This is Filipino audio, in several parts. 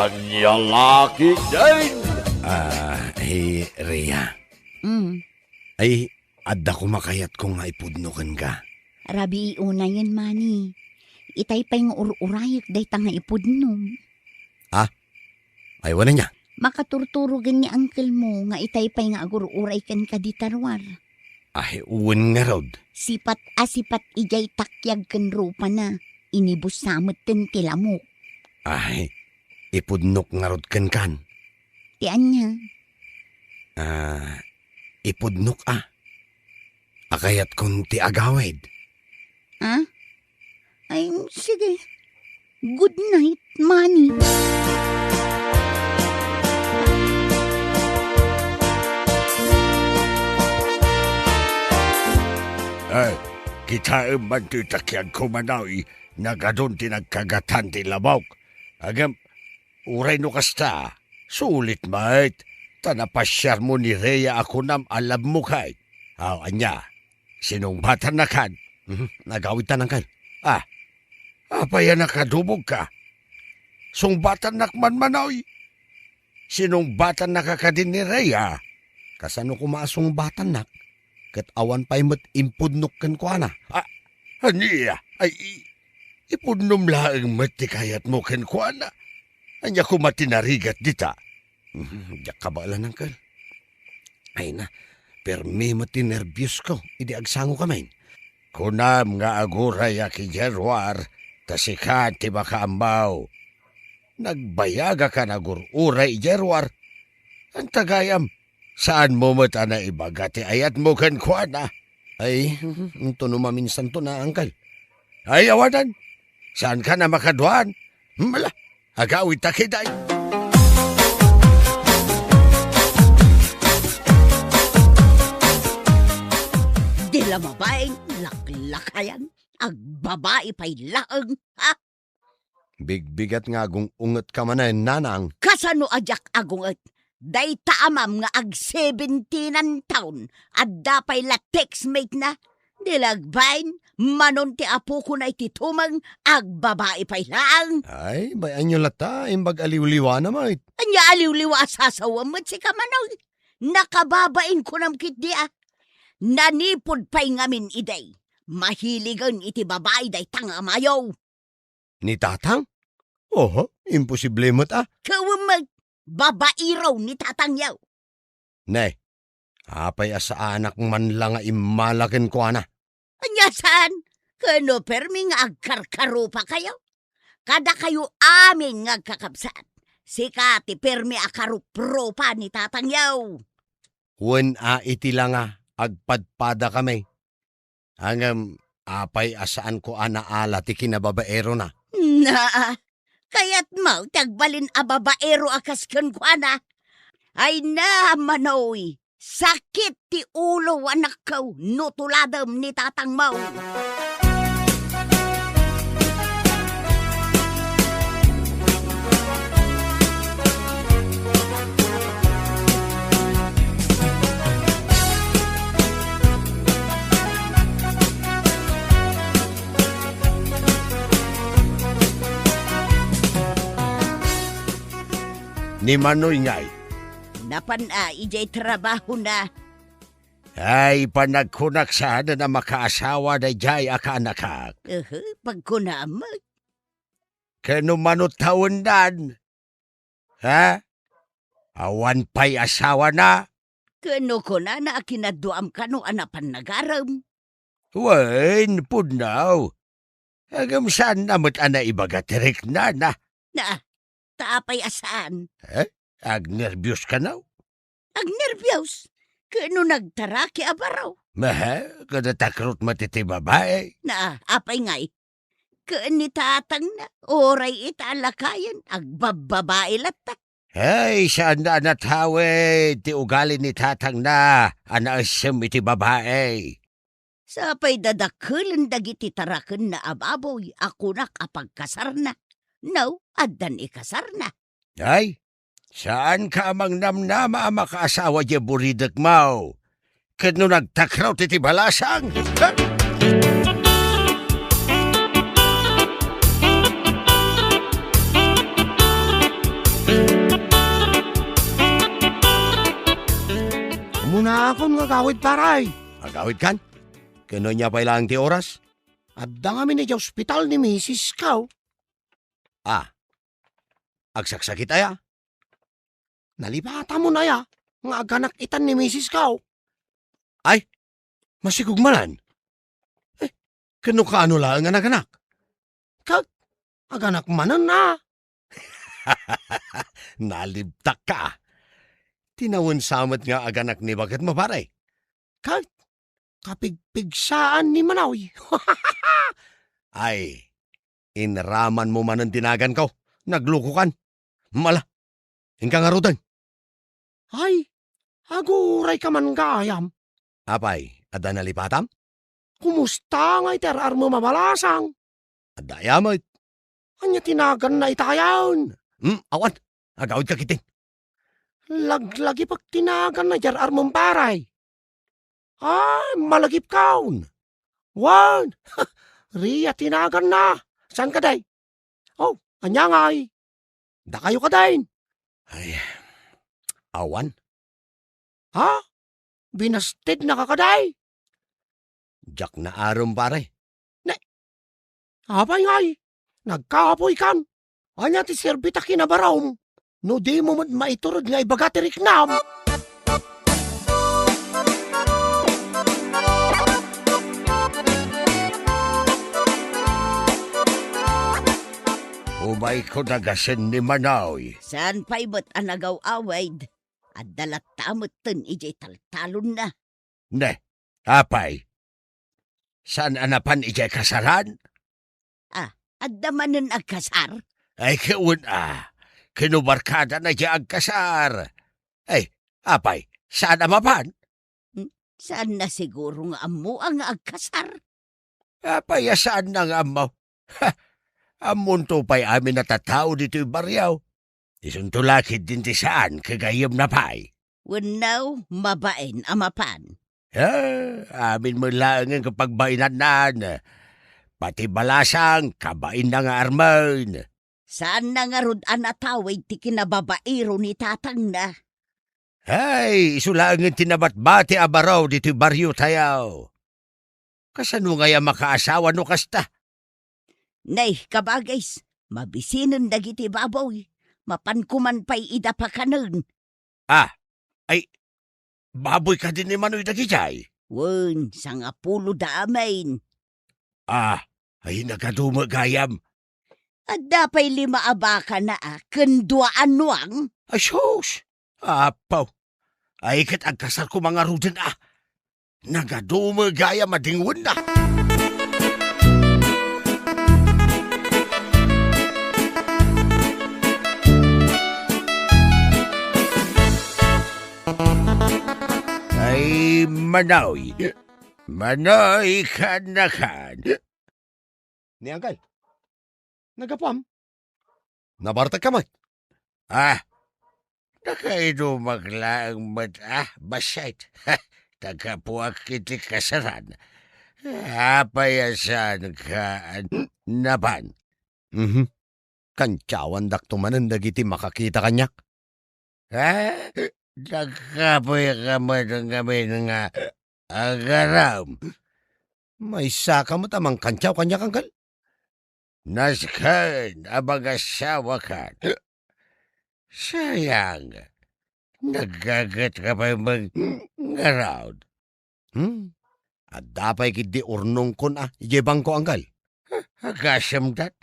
Anyang laki din. Hey, Rhea. Ay, adda ko makayat kung maipudnokan ka. Rabi una yan, Manny. Itay pa yung urayok day tanga ipudnom. Ay, wala niya. Makaturturugan ni uncle mo nga itay pa yung agur-uray kan kaditarwar. Ay, uwan nga rod. Sipat ijay takyag kan rupa na. Inibus samot ten tilamok. Ay, ipudnok nga rod kan. Tiyan niya. Ipudnok Akayat kong ti agawid. Ha? Ay, sige. Good night, Manny. Kita man ti takyan kumanaw nagadon ti nagkagatan ti labawk. Agam, uray no kasta, sulit mait. Tanapasyar mo ni Rhea ako nam alam mo kay. Anya, sinong bata na kan? Nagawid tanang kan. Apaya nakadubog ka. Sung bata nakman manaw. Sinong bata nakakadin ni Rhea? Kasano kumasong batan nak? Kat awan pa'y mat impudnok kan ko Aniya, ay ipudnom laang mati kayat mo kan ko Anya ko matinarigat dita. Diyak kabala nang kal. Ay na, permi mati nervyos ko. Idi agsango kamain. Kunam nga aguray aki Jerwar, tasikan ti makaambaw. Nagbayaga ka nagururay Jerwar. Ang tagayam, saan mo mata na ibagati ayat mo kan kuana? Ay, ito maminsan to na, angkal. Ay, awanan. Saan ka na makaduan? Mala, agawit takiday. Dila mabaeng laklakayan. Agbabae pa'y laang, ha? Bigbigat nga agong unget ka man nanang. Kasano ajak agunget? Day taamam nga ag 17 ang taon at dapay latex mate na. Dilagbain, manon ti apo ko na ititumang agbabae pa'y laang. Ay, bayan nyo lata, imbag aliw-liwa na mait. Anya aliw-liwa asasawam mo si kamanaw. Nakababain ko nam kit di Nanipod pa'y ngamin iday. Mahiligan iti babae day tangamayaw. Ni tatang? Oho, imposible mo't Kawamag, babae raw ni tatangyaw. Ne, apay asa anak man lang nga imalakin ko ana. Anya saan? Kano permi nga agkarkaro pa kayo? Kada kayo amin nga kakabsat. Sikati permi akarupro pa ni tatangyaw. Wen iti lang agpadpada kami. Hangam, apay asaan ko anaala ti kinababaero na. Na, kaya't mau tagbalin a babaero akas kan ko ana. Ay na, manoy, sakit ti ulo anak ko, nutuladam ni tatang mau. Ni Manoy ngay. Napan ijay trabaho na. Ay, panagkunak sana na makaasawa na jay akanakak. Pagkunamag. Kano manutawon dan? Ha? Awan pa'y asawa na? Kano ko na akinaduam kano anapan nagaram. Wen, punaw. Agam saan namot ana ibagatirik na. Na, taapay asaan. Ag nervyos ka na? Ag nervyos. Kano nagtaraki abaraw. Maha, kada takrot matiti babae. Na, apay ngay. Kani tatang na, oray italakayan, agbababae lata. Ay, saan na natawe, ti ugali ni tatang na, anaasam iti babae. Sapay dadakulan dagiti tarakan na ababoy, ako na kapagkasar na. No, adan ikasar na. Ay, saan ka amang namnama ang makaasawa di buridag mau? Kano nagtakraw titi balasang? akon nga gawid paray. Agawid kan? Kano niya pa ilang ti oras? Adda nga ni ospital ni Mrs. Cow. Agsaksakit aya. Nalipata mo na ya, nga aganak itan ni Mrs. Cow. Ay, masigugmanan. Kano ka ano lang nga naganak? Kag, aganak manan na. Nalibtak ka. Tinawon samot nga aganak ni bakit maparay. Kag, kapigpigsaan ni Manawi. Ay, inraman mo man ang tinagan ko. Nagluko kan. Mala, ingkang arudan. Ay, aguray ka man gayam. Apay, ada nalipatam? Kumusta nga iterar mo mabalasang? Ada yamot. Anya tinagan na itayawn. Awan, agawid ka kitin. Laglagi pag tinagan na jarar mong paray. Ay, malagip kaun. Wan, Ria tinagan na. San ka day? Oh, anya ngay. Da kayo ka dahin. Ay, awan. Ha? Binasted na kakaday. Jak na arom pare. Ne, apay ngay. Nagkaapoy kan. Anya ti serbita kinabarawm. No di mo maiturod nga ibagatirik nam. Umay ko nagasin ni Manawi. Saan pa'y ba't anagaw-awayd? At dalat tamot ten ijay taltalon na. Ne, apay. Saan anapan ijay kasaran? At damanan agkasar? Ay kiun kinubarkada na ijay agkasar. Ay, apay, saan amapan? Saan na siguro nga amo ang agkasar? Apay, saan na nga mo? Amon to pa'y amin natatao dito'y baryaw. Isuntulakid din ti saan kagayam na pa'y. Wanaw, mabain amapan. Amin mo lang ang kapagbainan. Pati balasang, kabain na nga arman. Saan na nga rod anatawid ti kinababairo ni tatang na? Ay, isulangan tinabat-bati abaraw dito'y baryo tayaw. Kasano nga ya makaasawa no kasta? Nay, kabagays, mabisinan dagiti babaw. Mapankuman pa'y ida pa kanon. Ay, baboy ka din ni Manoy dagijay. Wen, sangapulo damain. Ay nagadumagayam. At dapay 5 abaka na kenduaan nuang. Ay, sus! Apaw! Ay, kat agkasar ko mga rudin nagadumagayam madingwan na. Ay, Manoy. Manoy ka na kan. Ni Angkal. Nagapam. Nabartag ka man. Nakaido maglaang basyait. Tagapuak kiti kasaran. Apayasan ka napan. Kantsawan daktumanan dagiti makakita kanyak. Nagkapoy ka man ng nga agaram. May saka mo tamang kantsaw kanyak, Angkal. Naskan abag-asawa ka. Sayang. Nagagat ka pa mag-around. At dapay kidi urnong kun ijebang ko, Angkal. Akasam dat.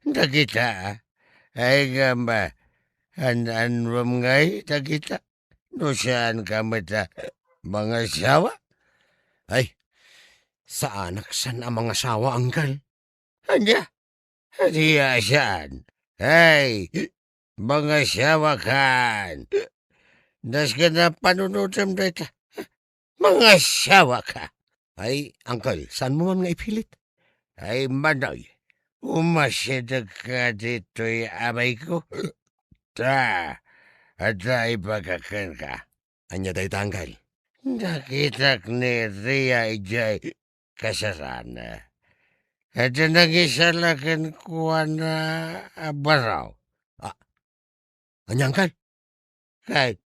Nagita ay gamba. An-anram ngay nagita. No saan ka mata mga sawa? Ay, sa anak san ang mga sawa, Angkal? Anya? Diya saan? Ay, mga sawa kan. Das ka na panunutam dito. Mga sawa ka. Ay, Angkal, saan mo man nga ipilit? Ay, Manoy, umasyadag ka dito'y amay ko. At ay pagkakan ka. Anya day Angkal. Nakitak ni Ria ijay kasarana. At nagisalakan ko na baraw. Anya, Angkal? Kahit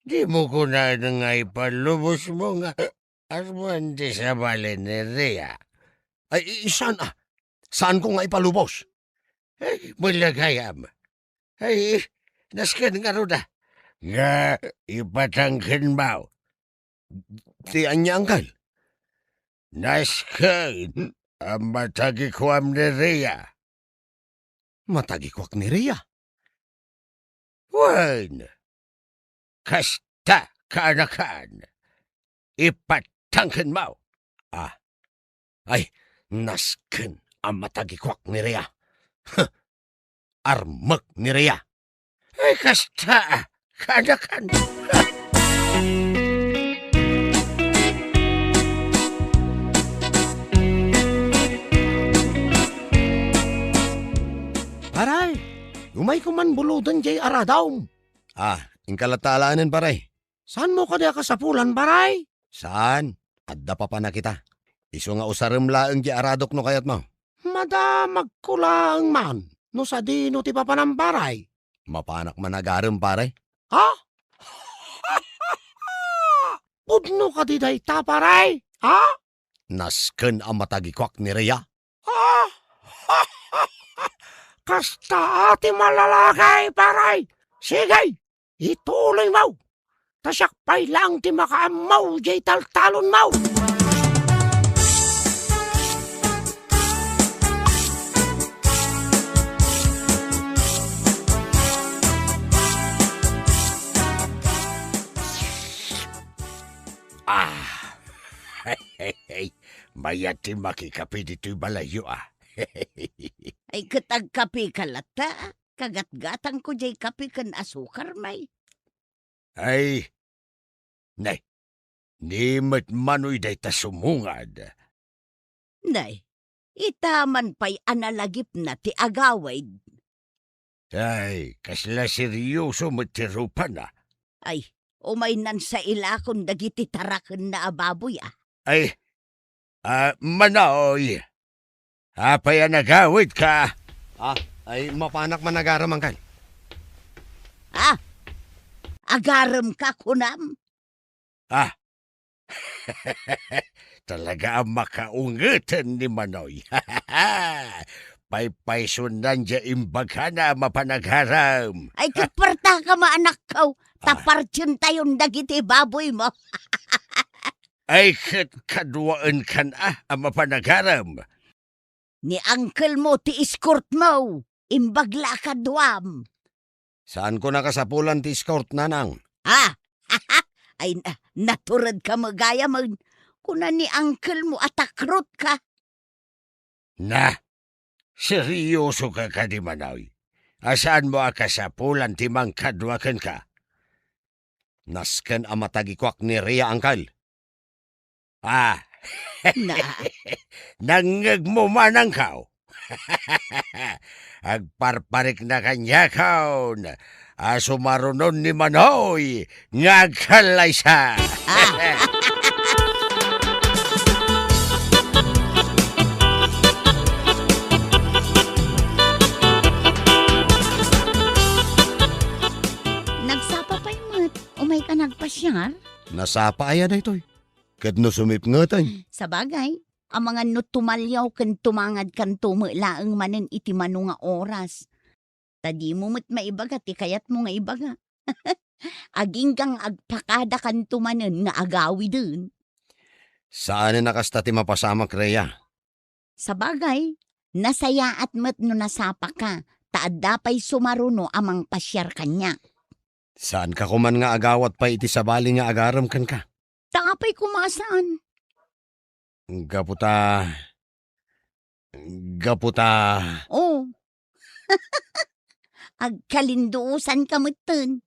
Di mo ko na nga ipalubos mo nga aswan di sa balineria. Saan Saan ko nga ipalubos? Ay, mulagayam. Ay, nasken nga ro na. Nga ipatangkin mo. Tiyan niya, Uncle. Nasken ang matagikwam ni Rhea. Matagikwak ni Rhea. Wan, kasta kaanakan. Ipatangkin mo. Nasken ang matagikwak ni Rhea. Armak ni Rhea. Ay, kasta kaanakan. Paray, umay ko man buludan jay aradaw. Inkalatalanan, paray. Saan mo ka diya kasapulan, paray? Saan? Adda pa na kita. Iso nga usarim laeng jay aradok no kayat mo. Madamag ko lang man. No sa dino ti papanang paray. Mapanak man agarim, paray. Ha? Pudno ka di day ta, paray? Ha? Nasken ang matagikwak ni Rhea. Kasta ati malalakay, paray. Sige, ituloy mo. Tasyakpay lang ti makaamaw jay taltalon mo. Hey, mayat ti makikapi dito'y balayo Ay katagkapi kalata. Kagat-gatang ko jay kapi kan asukar may. Ay, nay, nimit manoy day ta sumungad. Nay, itaman pa'y analagip na ti agaway. Ay, kasla seryoso matirupan Ay, umay nan sa ilakon dagiti taraken na ababoy Ay, manaoy. Apay nagawid ka. Ay mapanak man nagaram, Uncle. Agaram ka kunam. Talaga ang makaungitan ni Manoy. Paypaysunan dya imbagha na mapanagharam. Ay kaparta ka maanak kaw. Tapartyon tayon dagiti baboy mo. Ay kadwaan kan ang mapanagharam. Ni uncle mo ti escort mo. Imbagla ka duam. Saan ko nakasapulan ti escort, nanang? Ay naturad ka magaya man. Kuna ni uncle mo atakrot ka. Na, seryoso ka di Manoy. Asaan mo akasapulan ti mangkadwakan ka? Nasken ang matagikwak ni Rhea, Uncle. Na, Nangag mo manang kao. Agparparik na kanya kao. Sumarunon ni Manoy. Ngagkalay siya. nagsapa pa'y mat. Umay ka nagpasyar. Nasapa ayan na ito'y. Kadno sumipngatan. Sa bagay, ang mga nutumalyaw kan tumangad kan tumulaang manen iti mano nga oras. Tadi mo mo't maibaga, ti kayat mo nga ibaga. Aging kang agpakada kan tumanen nga agawi dun. Saan na nakasta ti mapasamak, Rhea? Sa bagay, nasaya at mat no nasapa ka, taadda pa'y sumaruno amang pasyar kanya. Saan ka kuman nga agawat pa iti sabali nga agaram kan ka? Taapay kumasaan. Gaputa. Oh. Agkalinduusan ka mutin.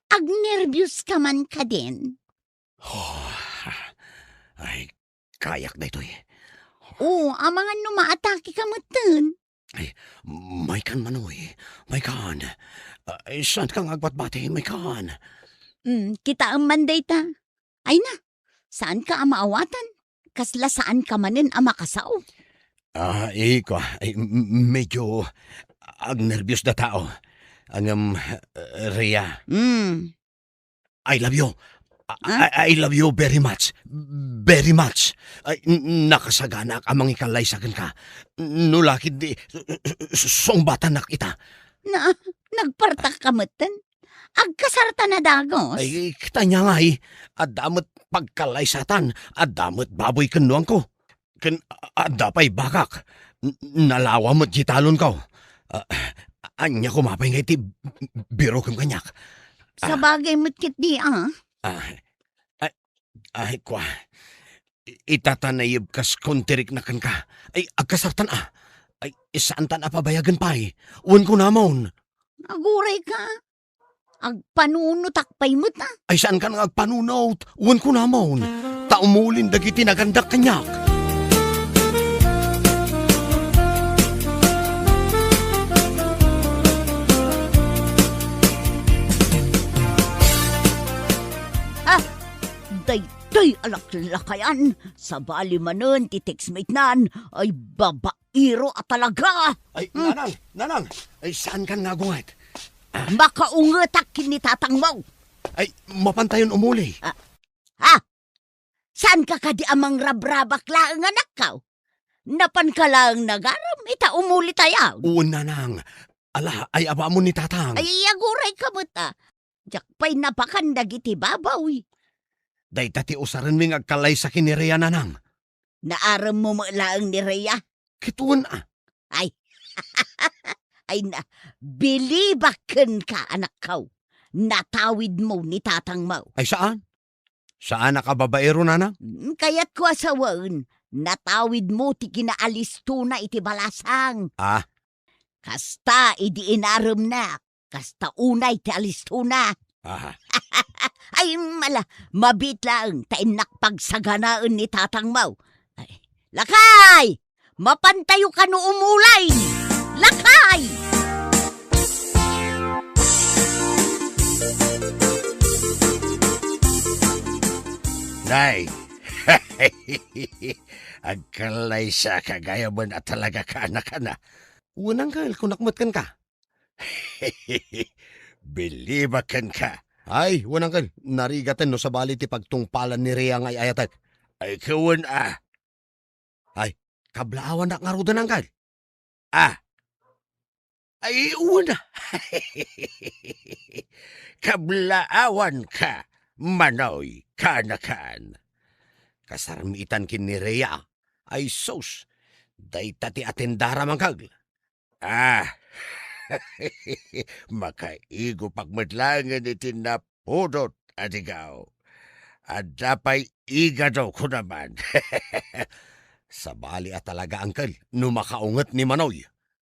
Agnervyos ka man ka din. Ay, kayak na ito'y. Oh, ang mga numaatake ka mutin. May kan Manoy. May kan. Saan kang agbatbati? May kan. Kita ang manday ta. Ay na, saan ka ang maawatan? Kasla saan ka manin ang makasao? Medyo agnervyos na tao. Rhea. I love you. Huh? I love you very much. Very much. Ay, nakasagana ka mangikalay sa akin ka. Nulakid di, songbatan na kita. Na, nagpartak kamatan. Agkasarta na dagos. Ay, kita niya nga adamot pagkalay satan, adamot baboy kanuang ko. Adapay bakak. Nalawa mo't gitalon ko. Anya kumapay nga iti biro kong kanyak. Sa bagay mo't kit di Ay, kwa. Itatanayib kas kontirik na kan ka. Ay, agkasartan Ay, isaan tan pabayagan pa Uwan ko namon. Aguray ka. Agpanunutak pa'y mo't Ay, saan ka nang agpanunot? Uwan ko namon. Taumulin dagiti nagandak kanyak. Daytoy alaklakayan. Sa bali manon ti textmate nan ay babairo at talaga. Ay, nanang. Ay, saan ka nga gungat? Makaungetak kinitatang mo. Ay, mapantayon umuli. Ha? Saan ka kadi amang rabrabak laang anak ka? Napan ka lang nagaram, ita umuli tayo. Uwan, nanang. Ala, ay aba mo ni tatang. Ay, aguray ka mo ta. Jakpay napakandag iti babaw. Day tati usaran ming agkalay sa kinireya, nanang. Naaram mo laang ni Rhea. Kituan Ay, ay na, bilibakan ka anak ka. Natawid mo ni tatang mo. Ay, saan? Saan nakababaero, nanang? Kaya't ko asawan, natawid mo ti kinaalis na iti balasang. Kasta idi inaram na, kasta unay ti alis na. Ay mala, mabit lang tain nakpagsaganaan ni tatang mo. Ay, lakay! Mapantayo ka no umulay! Lakay! Nay, agkalay sa kagaya mo na talaga ka anak na. Unang kal, kung nakmatkan ka. Bilibakan ka. Ay, unang kal, narigatan no sa bali ti pagtungpalan ni Rhea ngay ayatag. Ay kawan Ay, kablaawan na ngarudan ang kal. Ay una. Kablaawan ka, manoy, kanakan. Kasarmitan kin ni Rhea. Ay sos, day tati atendara mang kag. Makaigo pagmadlangan iti napudot at ikaw. At dapay iga daw ko naman. Sa bali at talaga angkal, no makaungat ni Manoy.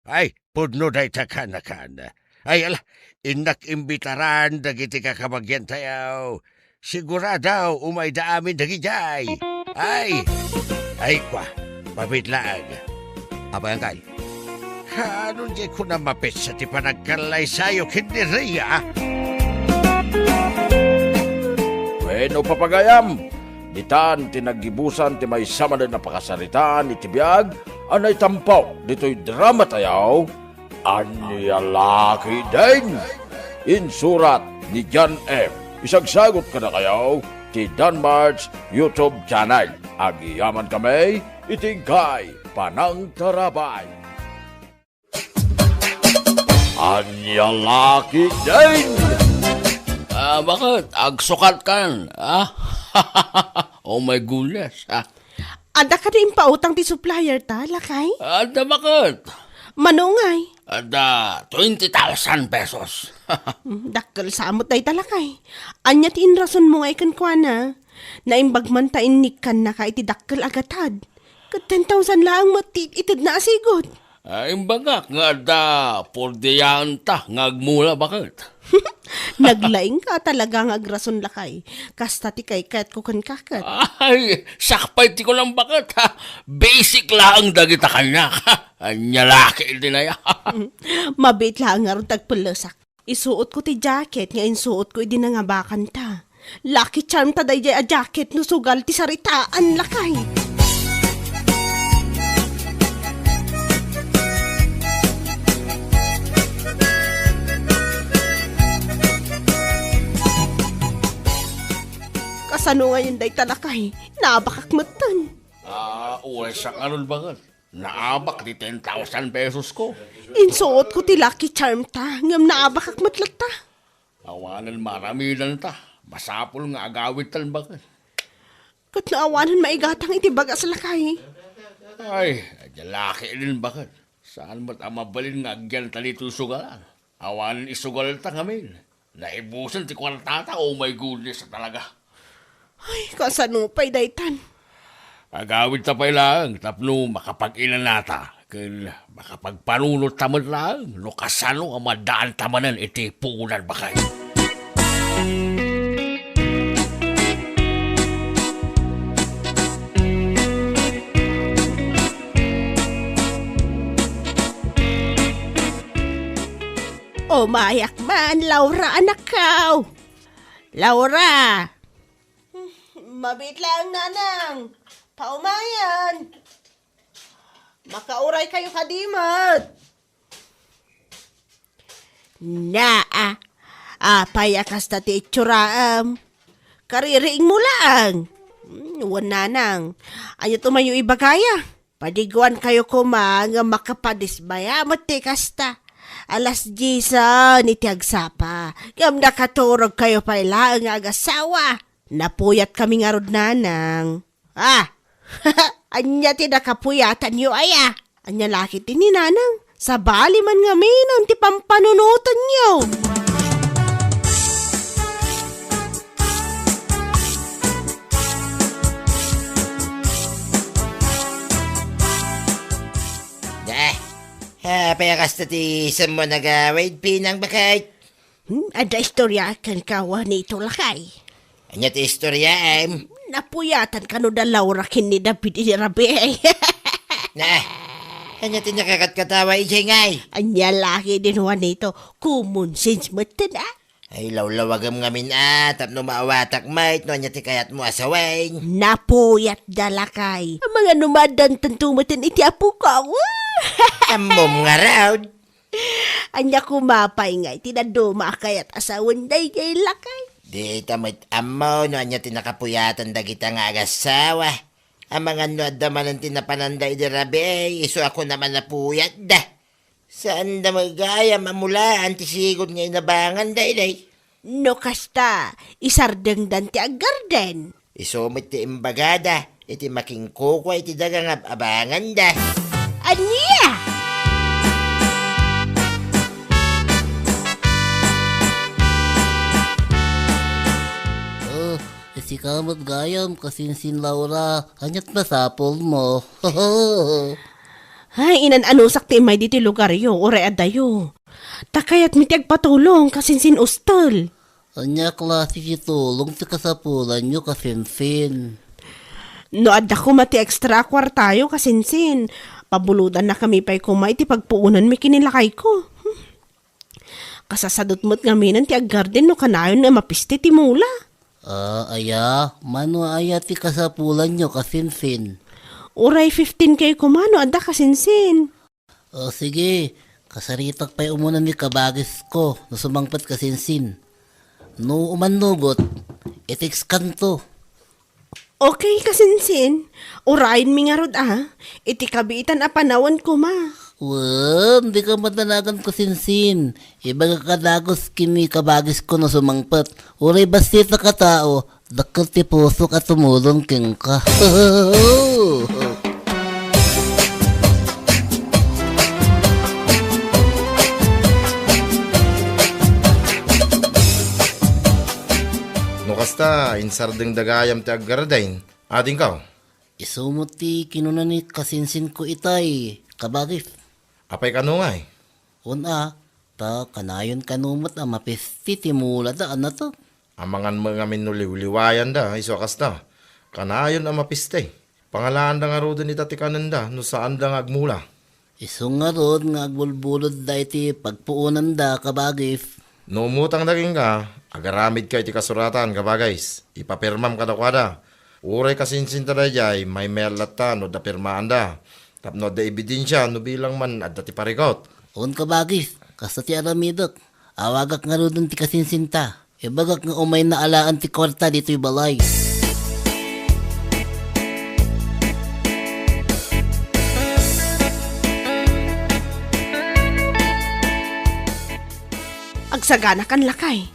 Ay, pudno day takanakan. Ay ala, inak imbitaran dagiti kakabagyan tayo. Siguradaw umay daamin dagijay. Ay kwa, pabitlaag. Apa yang kal? Ano di ko na mapit sa ti panagkalay sayo kiniriya? Bueno, papagayam, ditan tinagibusan ti may sama na napakasaritaan iti biyag, anay tampaw, dito'y drama tayaw, anyalaki din. Insurat ni John M. Isagsagot ka na kayaw, ti Danmar's YouTube channel. Agiyaman kami, itingkay, panang tarabay. Anyalaki din! Bakit? Agsukat kan? Oh my goodness. Ada ka rin pautang ti supplier ta, lakay? Ada bakit? Manungay. Ada 20,000 pesos. Dakkel samot day talakay. Anya ti inrason mo ngay kan kwa na. Naimbagman ta inikan na ka iti dakkel agatad. Kat 10,000 lang matid itid na asigot. Imbagak nga ada pordiyan ta ngagmula bakit? Naglaing ka talaga nga agrason lakay. Kasta ti kay kat ko kan kakat. Ay, sakpay ti ko lang bakit ha? Basic lang dagita kanya. Anyalaki din na yan. Mabit lang nga ron tagpulasak. Isuot ko ti jacket nga insuot ko idinangabakan ta. Lucky charm ta day a jacket no sugal ti saritaan lakay. kasano ngayon day talakay. Nabakak matan. Uray sa karon bakit? Naabak di 10,000 pesos ko. Insuot ko ti Lucky Charm ta. Ngam naabakak matlat ta. Awanan maramidan ta. Masapol nga agawit tan bakit? Kat naawanan maigatang iti baga sa lakay. Ay, lalaki din bakit? Saan ba't ang mabalin nga agyan talito sugalan? Awanan isugal ta ngamin. Naibusan ti kwartata, oh my goodness talaga. Ay, kasano pa'y daytan. Agawid ta pa lang, tapno makapag-ilan nata. Kaya makapagpanunot taman lang, no kasano ang madaan tamanan iti puunan bakay. O mayak man, Laura anak kaw. Laura! Mabit lang, nanang. Paumayan. Makauray kayo kadimat. Payakas na ti itsuraam. Kaririing mo lang. Wan nanang. Ayo tumayo ibagaya. Padiguan kayo kumang makapadisbaya mo ti kasta. Alas 10 ni tiagsapa. Gam nakaturog kayo pa ilang agasawa. Napuyat kami nga rod nanang. Anya ti nakapuyatan yu aya. Anya laki ti ni nanang. Sa bali man nga minon ti pampanunutan nyo. Payakas na ti sa mo nag-wade pinang bakit? Ada istorya kan kawa nito lakay. Anya ti istorya Napuyatan ka no da Laura kini David Irabe. Anya ti nakakatkatawa ngay. Anya laki din nito. Common sense matan Ay lawlawagam ngamin tapno maawatak mait no anya ti kayat mo asaway. Napuyat dalakay. Ang mga numadan tantumatan iti apo ka. Amom nga raw. Anya kumapay nga iti naduma kayat asawan day kay lakay. Di tamit amo no anya ti nakapuyatan dagita nga agasawa. Ang mga no adamanan ti napananday di rabi iso ako naman napuyat da. Saan da magaya mamula antisigod nga inabangan day. No kasta, isardeng dan ti agarden. Isumit ti imbagada, iti making kukwa iti dagang abangan da. Anya! Si kamot gayam kasinsin Laura, hanyat masapol mo. Ay, inan anusak ti may diti lugar yo, ore adayo. Takayat mitiag patulong kasinsin ustal. Anya klase si tulong si kasapulan nyo kasinsin. No adda ko mati extra kwartayo kasinsin. Pabuludan na kami pa'y kumay ti pagpuunan mi kinilakay ko. Kasasadot mo't ngaminan ti ag garden no kanayon na mapiste ti mula. Mano aya ti kasapulan nyo kasinsin. Uray 15K kumano adda kasinsin. Sige, kasaritak pa'y umunan ni kabagis ko no sumangpat kasinsin. No umanugot, itiks kanto. Okay kasinsin, urayin mi nga rod iti kabiitan panawan ko ma. Di ka matanagan ko sinsin. Ibaga kadagos kini kabagis ko na sumangpat. Uray basti sa katao, dakal ti puso ka tumulong king ka. No kasta, insardeng dagayam ti aggardain. Ading ka. Isumot ti kinunan ni kasinsin ko itay, kabagis. Apay ka no nga Ta kanayon kanumot ang mapisti ti mula daan na to. Amangan mga minuliwliwayan da, iso kasta. Kanayon ang mapiste. Pangalaan da nga rodo ni tatikanan da, no saan da nga agmula. Iso nga rod nga agbulbulod da iti pagpuunan da kabagis. No umutang daging ka, agaramid ka iti kasuratan kabagais. Ipapirmam ka da kwada. Uray kasinsin ta da jay, may melat ta no da pirmaan da. Tapno da ebidensya no bilang man at dati parikot. Kabagis, kasta ti aramidok. Awagak nga rodon ti kasinsinta. Ibagak nga umay na alaan ti kwarta dito'y balay. agsagana kan lakay.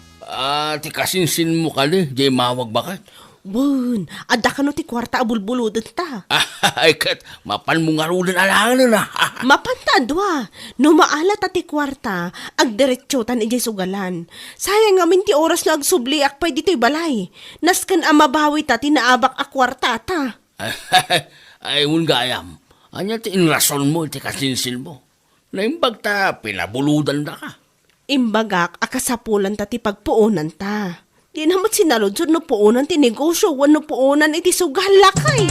Ti kasinsin mo ka ni, di mawag bakat. Bun, adda ka no ti kwarta abulbuludan ta. Ay kat, mapan mo nga rulan alangan na. Mapantadwa, no maalat ti kwarta, agdiretsotan ijay sugalan. Sayang amin ti oras na agsubli akpay dito'y balay. Naskan amabawi ta tinaabak a kwarta ta. Ay, un gayam. Anya ti inrason mo, ti kasinsin mo. Naimbag ta, pinabuludan na ka. Imbagak akasapulan ta ti pagpuunan ta. Di naman sinalodsod no puunan ti negosyo, wano puunan iti sugal lakay.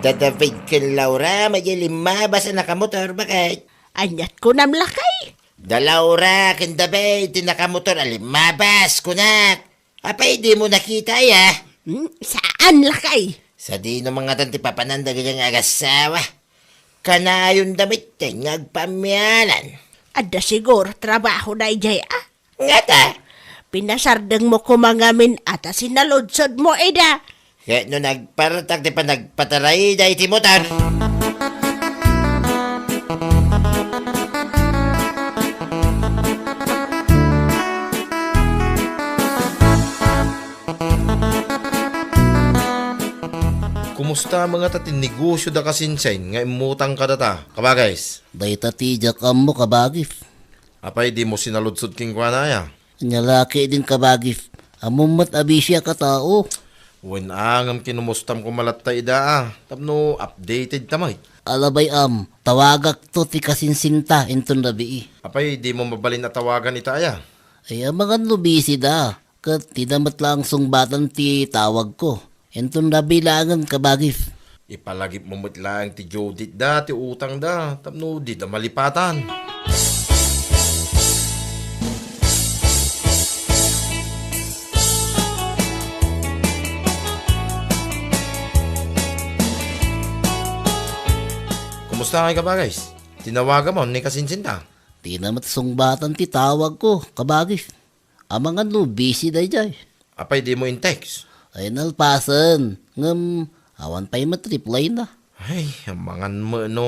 Dadapid kan Laura, may lima ba sa nakamotor bakit? Anyat ko nam lakay. Da Laura, kan David, tinakamotor, alimabas, kunak. Apay, di mo nakita ya. Saan lakay? Sa di no mga tanti papananda ganyang agasawa. Kanayon damit ngagpamyanan. Adda siguro trabaho na ijay ah. Nga ta, Pinasardeng mo kumangamin ata sinalodsod mo eda. kaya no nagpartak di pa nagpataray da iti motor. Kumusta mga tatin negosyo da kasinsain nga imutang ka data, kabagays? Dayta ti jakam mo kabagif. Apay di mo sinaludsod king kwanaya. Nyalaki din kabagif. Amumat abisya ka tao. Wen angam kinumustam ko malatta ida tapno updated tamay. Alabay tawagak to ti kasinsinta inton labi. Apay di mo mabalin na tawagan itaya. Ay mga busy da. Kat tinamat lang sungbatan ti tawag ko. Inton labi langan kabagif. Ipalagip mo lang ti Judith da, ti utang da, tapno di da malipatan. Kumusta kayo kabagays? Tinawagan mo ni kasinsinta. Tinamat sungbatan ti tawag ko kabagif. Mga busy da jay. Apay di mo in text. Ay nalpasan. Awan pa'y matriply na. Ay, amangan mo no.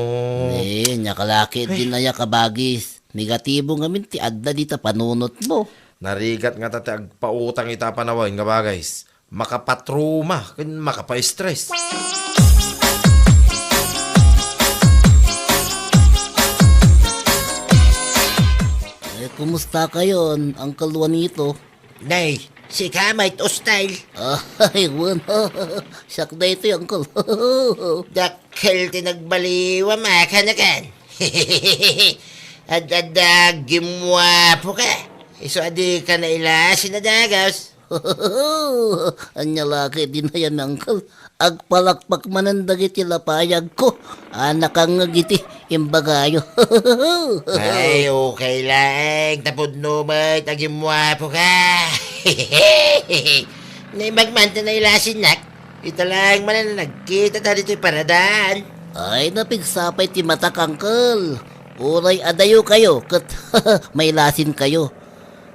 Nyakalaki din na ya kabagis. Negatibo ngamin ti adda dita panunot mo. Narigat nga tati agpautang ita panawin nga bagays. Makapatruma, makapa-stress. Kumusta kayo, Uncle Juanito? Nay, si Kamay to style. Ay, wala. Siyak na ito, Uncle. Dakil tinagbaliwa makanakan. Ad gimwapo ka. Iso adi ka na ila sinadagaws. Anya laki din na yan, Uncle. Agpalakpak manandagit yung lapayag ko. Anak ang ngagiti, imbagayo. Ay, okay lang. Tapod no, mate. Agimwapo ka. Naimagmanta na ilasin nak. Ito lang man na nagkita na dito'y paradaan. Ay, napigsapay ti matak, Uncle. Uray adayo kayo, kat may lasin kayo.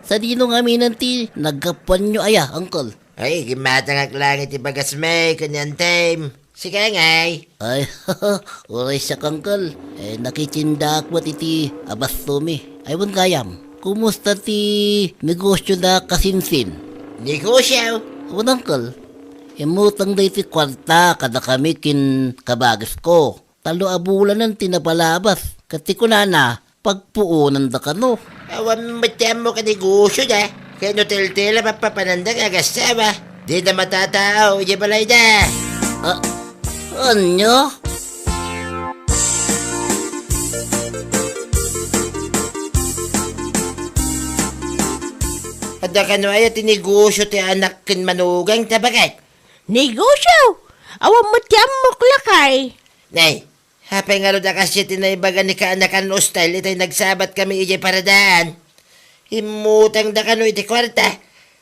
Sa dino nga minanti, nagkapuan nyo aya, Uncle. Ay, gimatangak lang iti bagas may kanyan time. Sige ngay. Ay, uray siya, Uncle. Nakichindak mo iti abastumi. Ay, wan kayam. Kumusta ti negosyo na kasinsin? Negosyo. Wan, Uncle. Imutang da iti kwarta kada kami kin kabagis ko. Talo abulan ng tinapalabas. Kati ko na pagpuunan da ka no. Awan matiyam mo ka negosyo da. Kaya no tel-tela mapapanandang agasawa. Di na matatao, di balay da. Anyo? Ada ka no ay tinegosyo ti anak kin manugang tabagat. Negosyo! Awang matyam mo klakay. Nay, hapay nga ro da kasi tinaibagan ni kaanakan no style itay nagsabat kami ijay paradaan. Imutang da kano iti kwarta.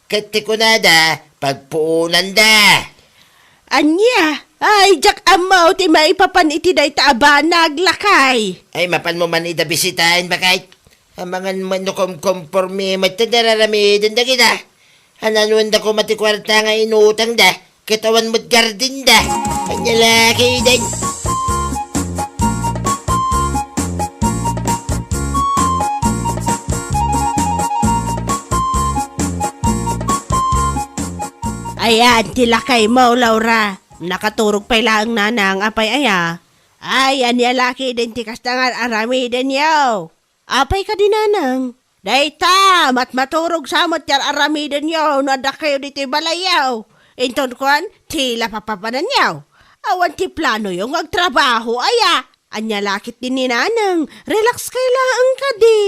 Kati ko na da, pagpuunan da. Anya, ay jak amaw ti maipapan iti day taaba naglakay. Ay, mapan mo man ida bisitahin ba kahit? Amangan man no komporme matadararamidin da kita. Hananuan da ko mati kwarta nga inutang da. katawan mo't garden da. Anya laki din. Ayan, tilakay mo, Laura. Nakaturog pa lang nanang apay aya. Ay, anya laki din tikas tangan arami din yaw. Apay ka din nanang. Dayta, maturog samot yan arami din yaw. Nada kayo dito balayaw. Inton kuan, tila papapanan yaw. Awan ti plano yung magtrabaho aya. Anya lakit din ni nanang. Relax kay laang ka di.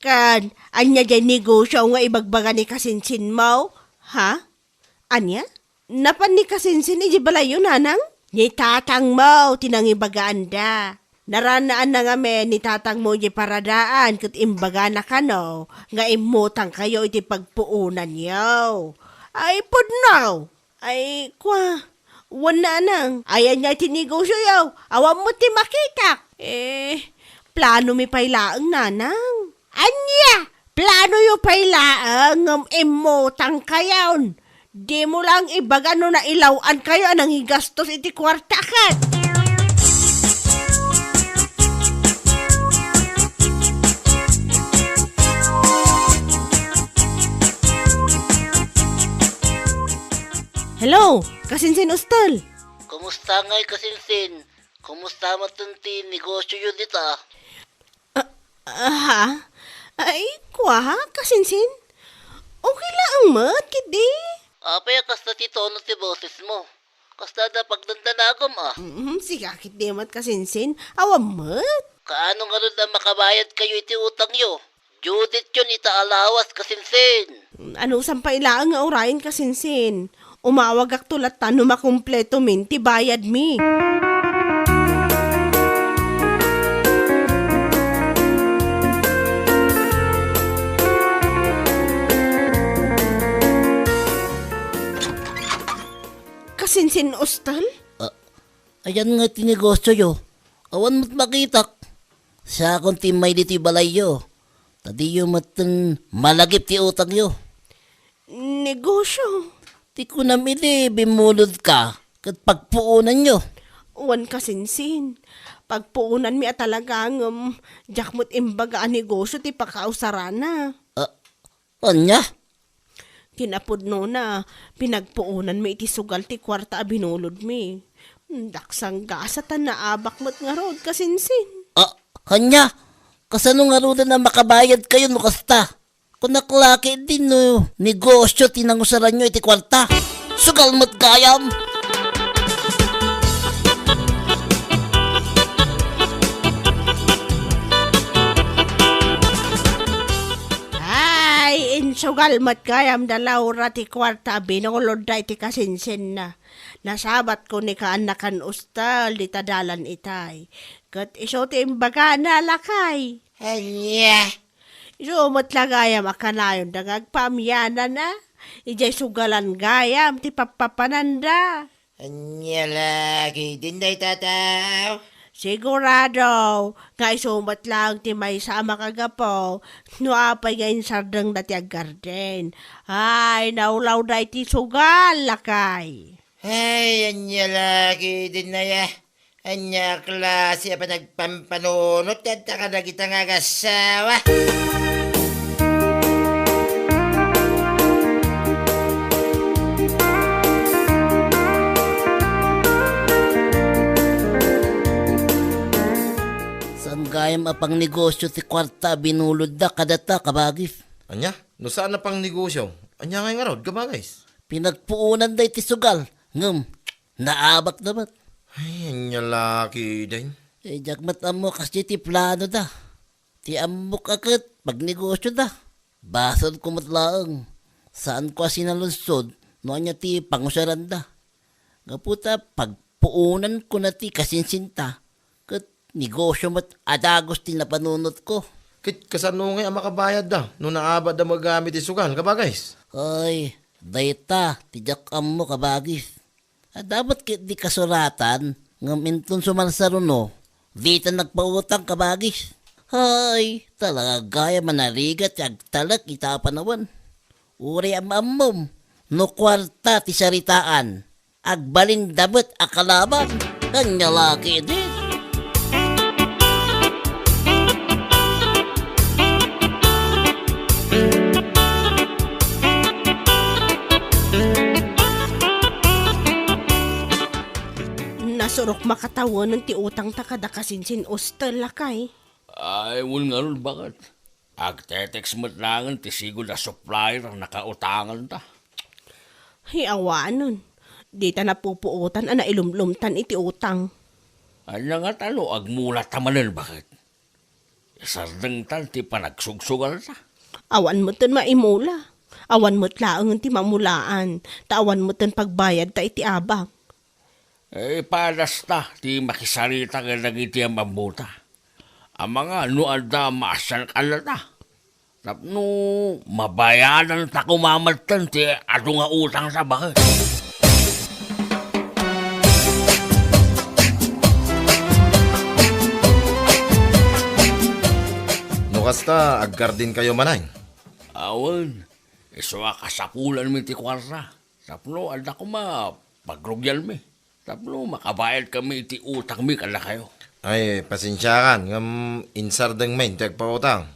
Kan, anya dyan negosyo nga ibagbaga ni kasinsin mo. Ha? Anya? Napan ni kasinsin iji balayo nanang? Ni tatang mo, tinangibagaan da. Naranaan na nga men ni tatang mo iji paradaan kat imbaga na ka no. Nga imutang kayo iti pagpuunan yaw. Ay, pudnaw. Ay, kwa. Wana nang. Ayan niya iti negosyo yaw. Awam mo ti makitak. Plano mi pailaang nanang. Anya? Plano yu pailaang ngam imutang kayaw. Di mo lang ibaga no na ilawan kayo anang higastos iti kwarta kat. Hello, kasinsin ustal. Kumusta nga'y kasinsin? Kumusta matunti negosyo yun dita? Ay, kwa, kasinsin? Okay lang mat, kidi. Apay, kasta ti tono ti boses mo. Kasta da pagdandanagom Sigakit di mat kasinsin, awam mat. Kaano nga rin na makabayad kayo iti utang yo? Judith yun itaalawas kasinsin. Ano sampay lang nga orayin kasinsin? Umawag ak tulat no makumpleto min, ti bayad mi. Kasinsin ustal? Ayan nga tinegosyo yo. Awan mo't makitak. Sa akong timay diti balay yo. Tadi yo matang malagip ti utang yo. Negosyo? Ti ko namili bimulod ka. Kat pagpuunan yo. Uwan kasinsin. Pagpuunan mi at talagang jakmut imbaga ang negosyo ti pakausarana. Anya? Kinapudno na, pinagpuunan mi iti sugal ti kwarta a binulod mi. Daksang gasatan na abak mo't nga rod kasinsin. Kanya? Kasano nga rod na makabayad kayo no kasta? Kung naklaki din no, negosyo tinangusaran nyo iti kwarta. Sugal mo't gayam. Sugal mat kayam da Laura ti kwarta binulod da iti kasinsin na. Nasabat ko ni kaanakan ustal di tadalan itay. Kat iso ti imbaga na lakay. Anya. Iso matlagayam akanayon da ngagpamyana na. Ijay sugalan gayam ti papapananda. Anya lagi din day tataw. Sigurado, nga isumat lang ti may sama kagapo, no apay ngayon sardang dati ag garden. Ay, naulaw da iti sugal, lakay. Ay, anya lagi din na ya. Anya klase pa nagpampanunot at ka na kita nga kasawa. Gayam apang negosyo ti kwarta binulod da kadata kabagis. Anya? No saan na pang negosyo? Anya nga nga rod, kabagais? Pinagpuunan da iti sugal. Naabak damat. Ay, anya laki din. Jagmat amo kasi ti plano da. Ti amok agad pag negosyo da. Basod ko matlaang. Saan ko sinalunsod no anya ti pangusaran da. Gaputa pagpuunan ko na ti kasinsinta. Negosyo mo't adagos din na panunot ko. Kit kasano nga ang makabayad da, no naabad da magamit isugal, kabagais? Ay, dayta, tijak mo kabagis. Dapat kit di kasuratan, ngaminton sumalsaruno, di ta nagpautang kabagis. Ay, talaga gaya manarigat, yag talag itapanawan. Uri amamom, no kwarta ti saritaan, agbalindabot akalaban, kanya laki din. Nasurok makatawa ng ti utang takadakasinsin ostel lakay. Ay, wala nga ron, bakit? Agtetext mo't langan, tisigol na supplier ang nakautangan ta. Ay, awa nun. Di ta napupuutan na ilumlumtan iti utang. Anya nga talo, agmulat tamanan, bakit? Isardeng tal, ti panagsugsugal ta. Awan mo tan maimula. Awan mo't laang ti mamulaan. Tawan mo tan pagbayad ta iti abang. Eh, palas ta, ti makisarita ka lagi ti ang mabuta. Ang mga nuada masan kalata. Tapno, mabayadan ta kumamatan ti ato nga utang sa bakit. Kasta, agkardin kayo manay. Awan, iswa kasapulan mi ti kwarta. Tapno, alda ko pagrugyal mi. Tapno, makabayad kami ti utang mi kala kayo. Ay, pasensyakan. Insardeng main, tagpautang.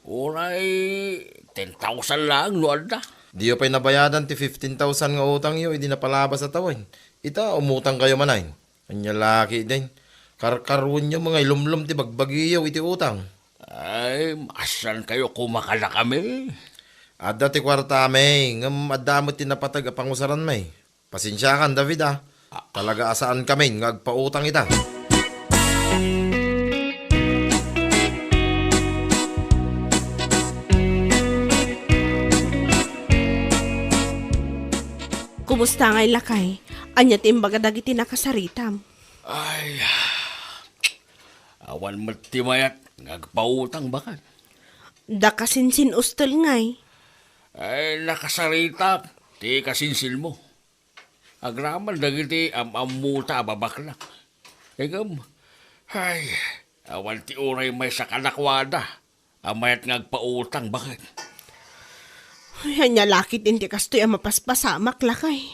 Uray, 10,000 lang, no alda. Di yo pa'y nabayadan ti 15,000 nga utang yo, hindi napalabas sa tawin. Ita, umutang kayo manay. Anya laki din. Karkarun nyo mga ilumlum ti bagbagiyaw iti utang. Ay, masan kayo kumakala kami. Adda ti kwarta may, adamot ti napatag a pangusaran may. Pasensyakan, David ah. Talaga asaan kami, ngagpautang ita. Kumusta ngay lakay? Anya timbaga dagiti nakasaritam. Ay, awan matimayat, ngagpautang bakan. Da kasinsin ustel ngay. Ay, nakasarita, ti kasinsil mo. Agraman dagiti amuta babaklak. Egam, ay, awan ti uray may sakalakwada. Amayat ngagpautang bakit? Ay, anya lakit hindi kastoy ang mapaspasamak lakay.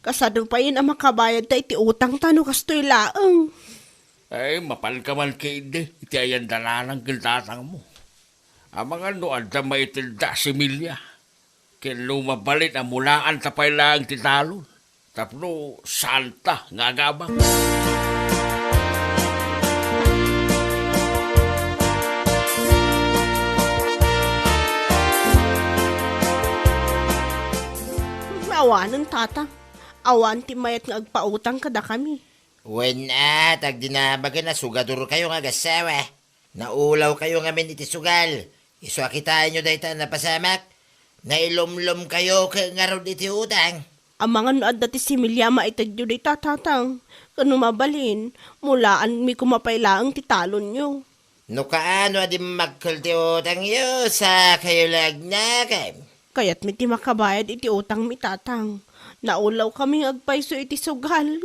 Kasadong pa yun ang makabayad ta iti utang tano kastoy laang. Ay, mapal ka man kaide, iti ayan dalanang kiltatang mo. Ang mga noan na maitilda si Milya. Kaya lumabalit ang mulaan tapay lang titalon. Tapno, santa, ngagabang. Awan ng tata. Awan ti mayat nga agpautang kada kami. Wen tag dinabaga na sugaduro kayo nga gasawa. Naulaw kayo nga min iti sugal. Iso akitaan nyo dayta na pasamak. Nailumlum kayo kaya nga ron iti utang. Ang mga noad dati si Milya maitadyo day tatatang. Kano mabalin, mulaan mi kumapaylaang titalon nyo. No kaano adi magkul ti utang yo sa kayo lagnakan. Kaya't mi ti makabayad iti utang mi tatang. Naulaw kami agpayso iti sugal.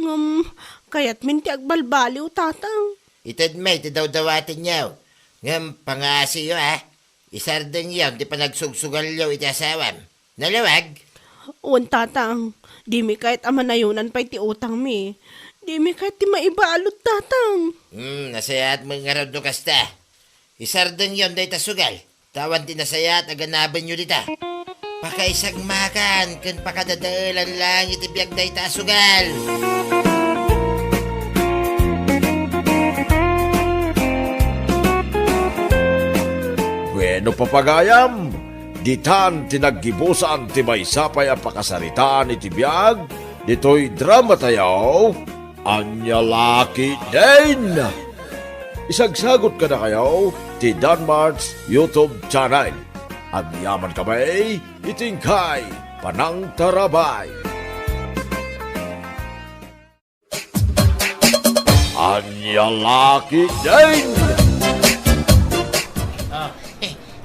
Kaya't min ti agbalbaliw tatang. Itad may ti daw-dawatin nyo. Ngam pangasi yo Isardeng yun ti panagsugsugal yo iti asawam. Nalawag? Uwan tatang, di mi kahit amanayunan pa iti utang mi. Di mi kahit ti maibalot tatang. Nasayat mo nga raw do kasta. Isardeng yun day tasugal. Tawan ti nasayat aganaban nyo dita. Pakaisag makan, kan pakadadaalan lang iti biyag day tasugal. Bueno papagayam, ditan tinaggibusan ti may sapay ang pakasaritaan iti biyag, dito'y drama tayaw, anya laki din. Isagsagot ka na kayo, ti Danmar's YouTube channel. Ang yaman kamay, itingkay, panang tarabay. Anya laki din.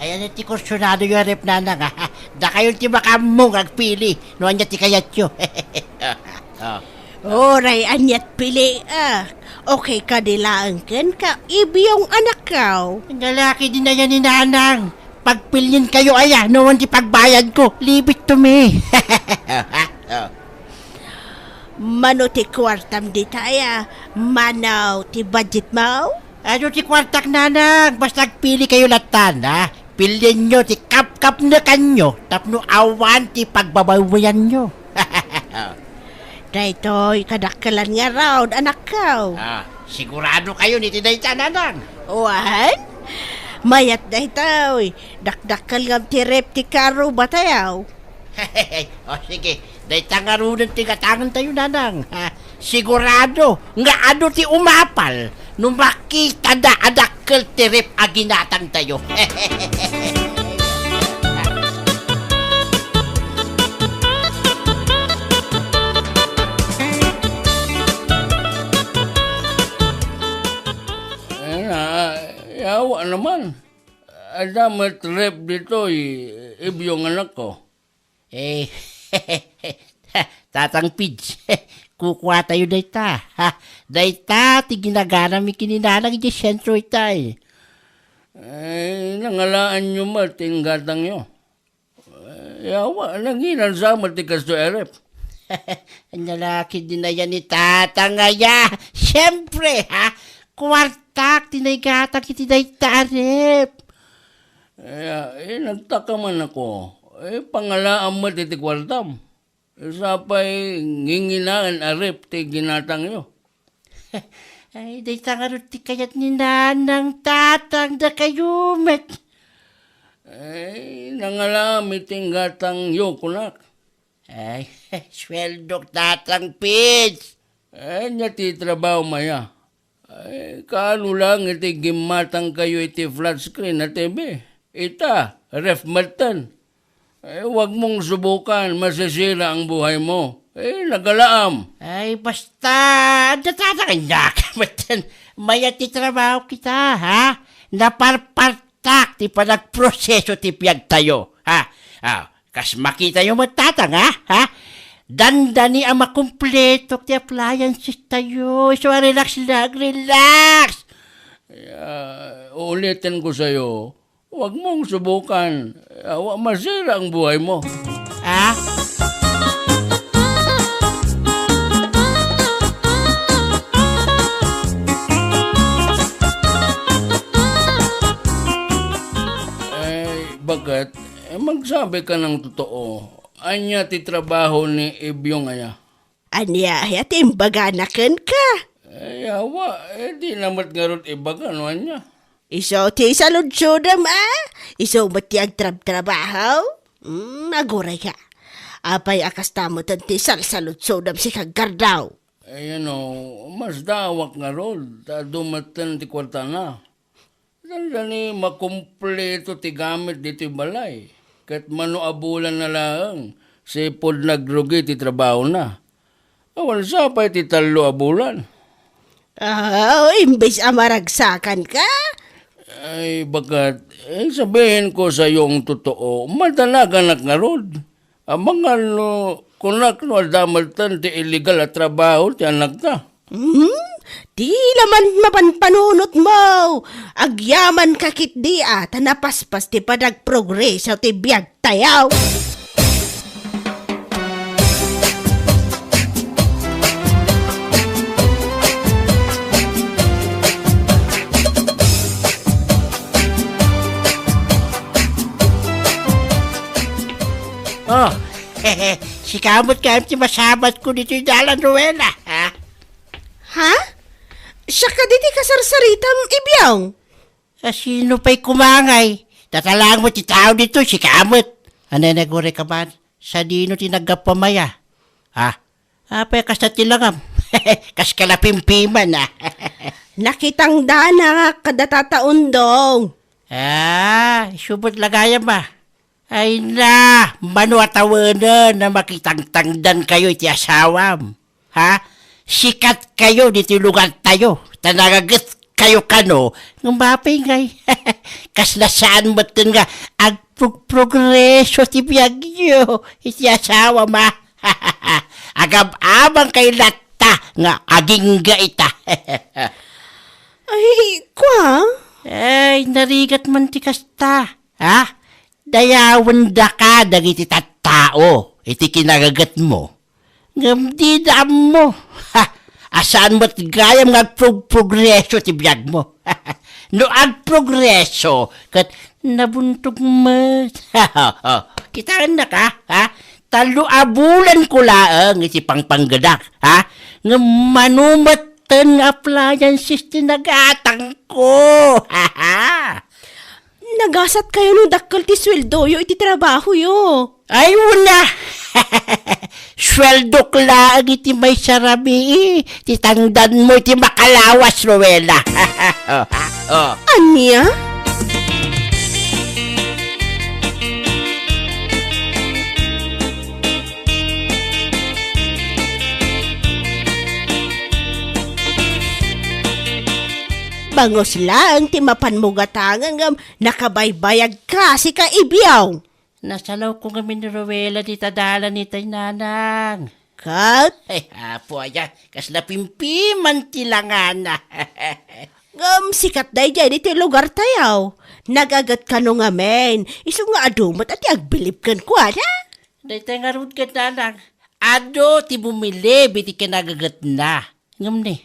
Ayan ti kursunado yung rep na nga. Da kayo ti makamong agpili. No anya ti kayat yun. Oray, anyat pili Okay ka dilaan ken ka ibiyong anak kaw. Lalaki din na yan ni Nanang. Pagpilin kayo aya, noon ti pagbayad ko. Leave it to me. Mano ti kwartam di taya. Manaw ti budget mo? Ano ti kwartak nanang? Basta pili kayo latan, ha? Pilin nyo ti kap-kap na kanyo, tapno awan ti pagbabawayan nyo. Daytoy, kadakkalan nga raw, anak ko. Sigurado kayo ni Tinayta nanang. Wan? Mayat daytoy. Dakdakkal ngam ti rep ti karo batayaw. O sige, Dayta nga runan ti katangan tayo nanang. Sigurado, nga ano ti umapal, nung makita da adakkel ti rep aginatang tayo. Yawa naman. Adamat rep dito, Ibyong anak ko. Tatang Pids, kukuha tayo dayta. Dayta, ti ginagana mi kininanang di sentro itay. Nangalaan nyo mating gatang nyo. Yawa, nanginan sa ti kasto erep. Ang lalaki din na yan ni Tatangaya. Siyempre, Kwartak, tinaygatang iti dayta arep. Nagtaka man ako. Pangalaan mo ti kwartam. Sapay nginginaan arep ti ginatang nyo. Ay, dayta nga rin ti kayat ni nanang tatang da kayo, met. Nangalaan miting gatang nyo kunak. Ay, sweldo tatang Pids. Nya ti trabaho maya. Kaano lang iti gimatang kayo iti flat screen na TV. Ita, ref matan. Huwag mong subukan, masisira ang buhay mo. Nagalaam. Ay, basta, datatangin matan. Maya ti trabaho kita, ha? Naparpartak ti panagproseso ti piyag tayo, ha? Kas makita yung matatang, ha? Dandani ang makumpleto ti appliances tayo. So, relax lang, relax. Ulitin ko sa'yo, huwag mong subukan. Masira ang buhay mo. Ha? Bakit? Magsabi ka ng totoo. Anya ti trabaho ni Ibyong aya. Anya, timbaganakan ka. Yawa, di namat garot ibaga, no anya? Iso ti saludsudam, Iso matiag trabaho? Aguray ka. Apay akas tamo tanti saludsudam si kagardaw. Mas dawak nga rod. Dumatan ti kwarta na. Dandani makumpleto ti gamit dito balay. Kat manuabulan na lang, sipod nagrugi ti trabaho na. Awal sapay ti talo abulan. Imbes amaragsakan ka? Ay, bagat, sabihin ko sa iyong totoo, madalagan nga rod. Amang kunak no adamatan ti illegal at trabaho ti anak ta. Di laman mapanpanunot mo. Agyaman kakit di tanapaspas ti padagprogreso ti biyag tayaw. Si kamot ti masabat ko dito yung dalan, Rowena, ha? Ha? Siya ka diti kasarsaritam Ibyong? Sino pa'y kumangay? Tatalang mo ti tao dito, si kamot. Ano nagure ka man? Sa dino tinagapamaya. Apay kas na tilangam. Kas kalapimpiman, Nakitang dana kadatataon dong. Subot lagayam ba? Ay na, manuatawanan na makitang-tangdan kayo iti asawam. Ha? Sikat kayo dito lugar tayo. Tanagagat kayo kano. Ng mapay ngay. Kaslasaan mo nga ang progreso ti biyagyo. Iti asawam ha. Agab-abang kay latta nga aging gaita. Ay, kwa? Ay, narigat man ti kasta. Ha? Dayawan da ka dagiti tattao, iti kinagagat mo. Ngam di na mo. Ha, asaan mo't gayam nga progreso ti biyag mo. No ag progreso, kat nabuntog mo. Kita na ka, ha? Talo abulan ko laang iti pangpanggadak, ha? Nga manumatan appliances tinagatang ko, ha ha? Nagasat kayo nung dakkel ti sweldo yo iti trabaho yo. Ay, wala. Sweldo kla iti may sarabi. Titangdan mo iti makalawas, Rowena. Anya? Bangos lang ti mapan mo gatangan ngam nakabaybayag ka si kaibiyaw. Nasalaw ko kami ni Rowena di tadala ni tay nanang. Kat? Ay, apo aya, kas napimpiman tilangana. Ngam sikat day dyan iti lugar tayaw. Nagagat ka no nga men. Iso nga adumot at agbilip kan ko ada. Day tayo nga rood ka nanang. Ado ti bumili, biti ka nagagat na. Ngam ni.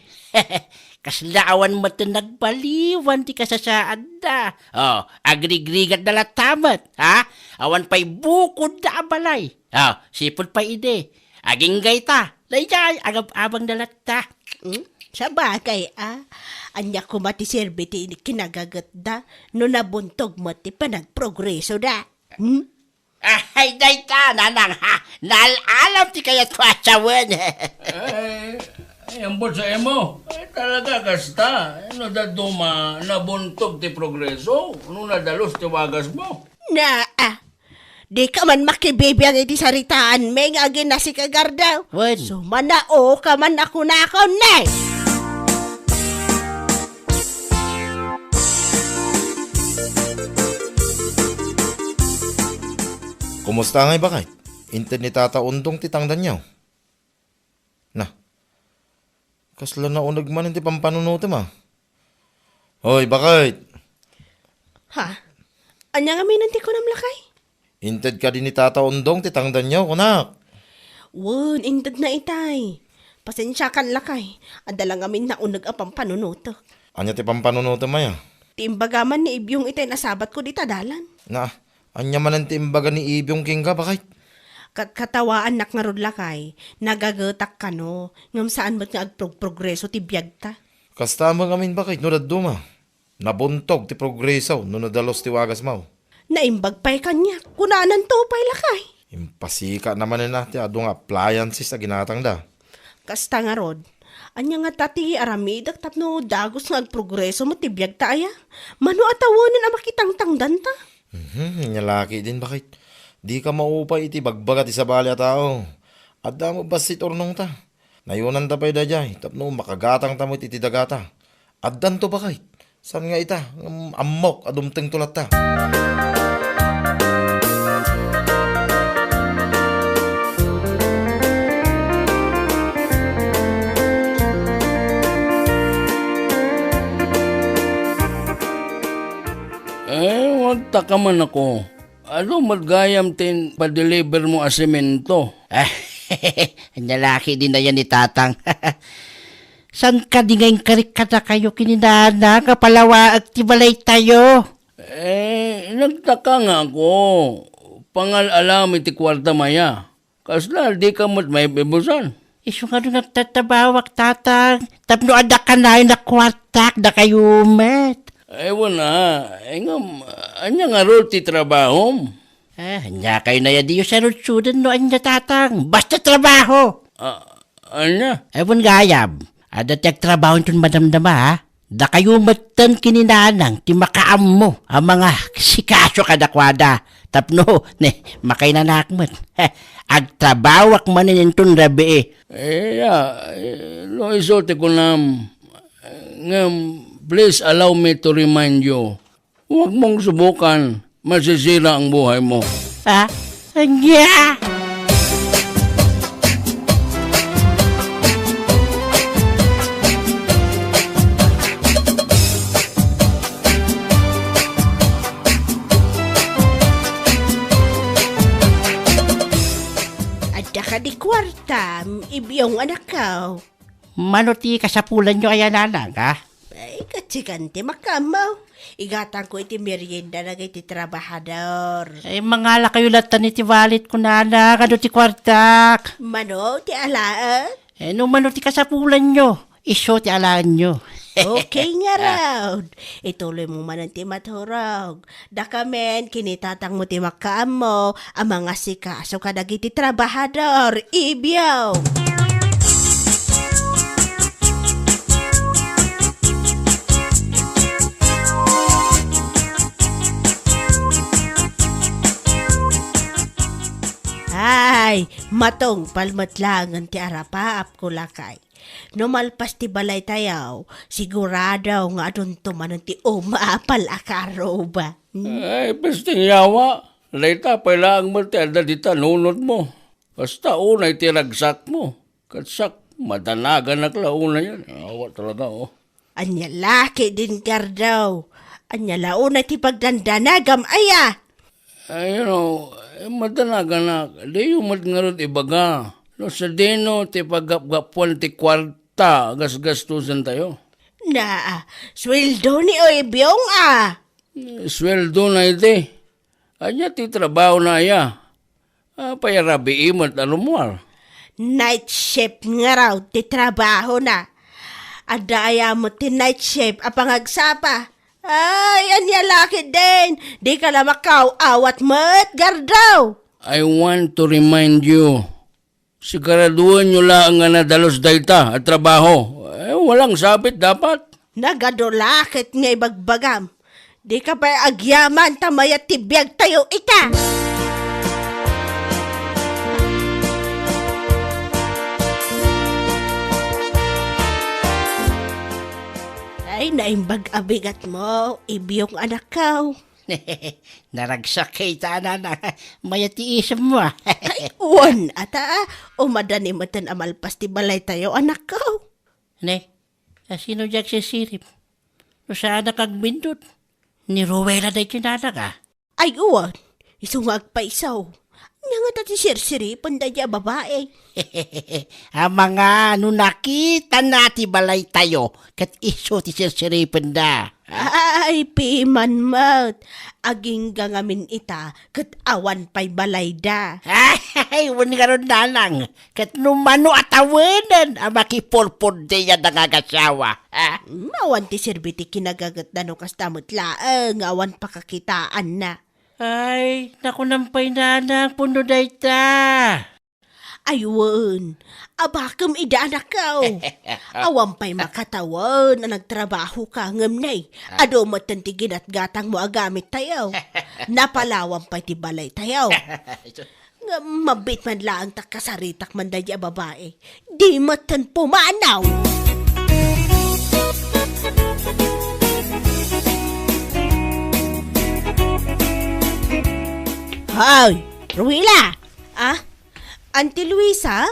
Kaslaawan mo ito nagbaliwan ti kasasaan da. Oh, agrigrigat na latamat, ha? Awan pa'y bukod na abalay. Oh, sipod pa ide. Aging gayta. Layjay, agab-abang dalata. Sa bagay, anya ko mati serbiti kinagagat da, no nabuntog mo ti panagprogreso da. Ay, dayta, nanang, ha? Nalalam ti kayat ko asawan. Ay, ang sa emo. Ay, talaga kasta. Ano da duma, nabuntog ti progreso? Ano nadalos ti wagas mo? Di ka man makibibiyang iti saritaan, may nga agin na si kagardaw. Wen. So manao ka man ako na ako, ne! Kumusta ngay bakit? Inted ni Tata Undong titangdan niyaw. Na, kasla na unag man hindi pampanunutim Hoy, bakit? Ha? Anya nga minanti ko namlakay? Inted ka din ni Tata Undong titangdan niyaw, kunak. Won, indad na itay. Pasensya kan lakay. Adala nga min na unag apang panunuto. Anya ti pampanunutim maya? Timbagaman ni Ibyong itay nasabat ko di tadalan. Na, anya man ang timbaga ni Ibyong Kingga, bakit? Katawaan nak nga rod lakay. Nagagatak ka no. Ngam saan mo't nga agprogreso ti biyag ta. Kastama ngamin bakit? No daduma. Nabuntog ti progreso no nadalos ti wagas mau. Naimbag pa'y kanya. Kunaanan to pa'y lakay. Impasika naman na ti adong appliances na ginatang da. Kasta nga rod. Anya nga tati aramidak tapno dagos nga agprogreso mo ti biyag ta aya. Mano atawonin ang makitangtangdan ta. Nyalaki din bakit? Di ka maupay iti bagbaga ti sabali a tao. Adda mo basit ornong ta. Nayunan ta pa'y dajay. Tapno makagatang ta mo iti dagata. Addan to bakit? San nga ita? Amok adumteng tulat ta. Wag ta ka man ako. Ano magayam tin pa-deliver mo a semento? Ang lalaki din na yan ni Tatang. San ka di ngayon karikata kayo kininana kapalawa at tibalay tayo? Nagtaka nga ako. Pangal-alam iti kwarta maya. Kasla, di ka mo't may bibusan. Iso nga doon nagtatabawak, Tatang. Tapno ada ka na yung nakwartak na kayo met. Wala. Anya nga rol ti trabaho. Anya kayo na yadiyo sa rutsudan no anya, Tatang. Basta trabaho. Anya? Ewan gayab. Ada tiyag trabaho itong madamdama, ha? Da kayo matan kininanang ti makaam mo ang mga sikaso kadakwada. Tapno, makay nanakmat. Agtrabawak manin itong rabi No isote ko nam. Please allow me to remind you. Huwag mong subukan. Masisira ang buhay mo. Anya! Adda ka di kwarta. tam, ibiyong anak ko. Mano ti kasapulan nyo kaya nanang, ha? Ay, katsikan ti makamaw. Igatan ko iti merienda na iti trabahador. Ay, mangala kayo latan iti walit ko nanang, ano ti kwartak. Mano, ti alaan? No mano ti kasapulan nyo, iso ti alaan nyo. Okay nga raw. Ituloy mo man ang timaturog. Dakamen, kinitatang mo ti makaam mo, ang mga sikaso kadag iti trabahador, ibiyaw. Ay, matong palmatlangan ti arapaap ko lakay. No malpas ti balay tayaw, sigurado nga adun tumanon ti umaapal akaro ba? Ay, pesting yawa. Laita pa lang mo ti ada di tanunod mo. Basta unay ti ragsak mo. Katsak, madanagan naklauna yan. Awa talaga, oh. Anya laki din kardaw. Anya launa ti pagdandanagam aya. Ay, madanagan na. Di yung matngarod ibaga. No, sa dino, ti pagapgapuan ti kwarta, gasgastusan tayo. Na, sweldo ni Oebyong ah. Sweldo na iti. Anya ti trabaho na aya. Payarabi imot alumual. Night shift nga raw ti trabaho na. Adaya mo ti night shift apangagsapa. Ay, anya laki din. Di ka na makaw awat mo't gardaw. I want to remind you, siguraduhan nyo lang nga nadalos dayta at trabaho. Walang sabit dapat. Nagadulakit nga ibagbagam. Di ka pa agyaman tamaya tibiyag tayo ita. Ay, naimbag abigat mo, ibiyong anak ko. Naragsak kay nanang, mayati isam mo. Ay, uwan ata, umadani mo tan amalpas ti balay tayo anak ko. Ne, sino jak si sirip? No sana kag bindot. Ni Rowella day kinanang, ha? Ay, uwan, isungag pa isaw. Nga nga tati sirsiri, panday niya babae. Ang mga nakita nati balay tayo, kat iso ti sirsiripan da. Ay, piman mat. Aging gangamin ita, kat awan pa'y balay da. Ay, wani ka ron nanang, kat numano atawanan, ang makipurpod de yan nangagasyawa. Awan ti sirbiti kinagagat na no kastamot laang, awan pakakitaan na. Ay, naku nampay nanang, puno day ta. Ayun, abakam ida anak ko. Awan pa'y makatawan na nagtrabaho ka ngamnay. Ado matantigin at gatang mo agamit tayo. Napalawan pa'y tibalay tayo. Nga mabit man lang takasaritak man da babae. Di matan pumanaw. Hoy, Ruila! Ah? Auntie Luisa?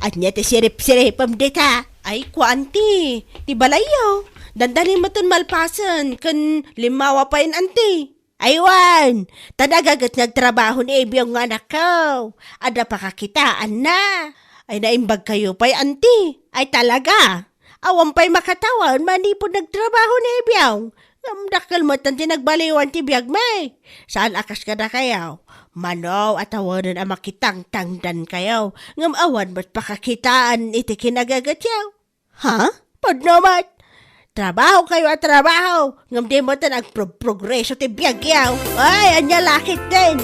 Anya ti sirip-siripam dita. Ay, kuanti. Ti balayo. Dandali mo ton malpasan. Kan limawa pa yun, auntie. Aywan, tadagagat nagtrabaho ni Ebi ang anak ko. Ada pa kakitaan na. Ay naimbag kayo pa'y, auntie. Ay talaga. Awan pa'y makatawan, manipod nagtrabaho ni Ebi ang. Dakal mo tanti nagbaliwan ti biyag may. Saan akas ka na kayaw? Manaw at awanan ang makitang-tangdan kayaw. Ngam awan ba't pakakitaan iti kinagagatyaw? Ha? Padnamat? Trabaho kayo at trabaho. Ngam di mo ta nagprogreso ti biyag yaw. Ay, anya lakit din.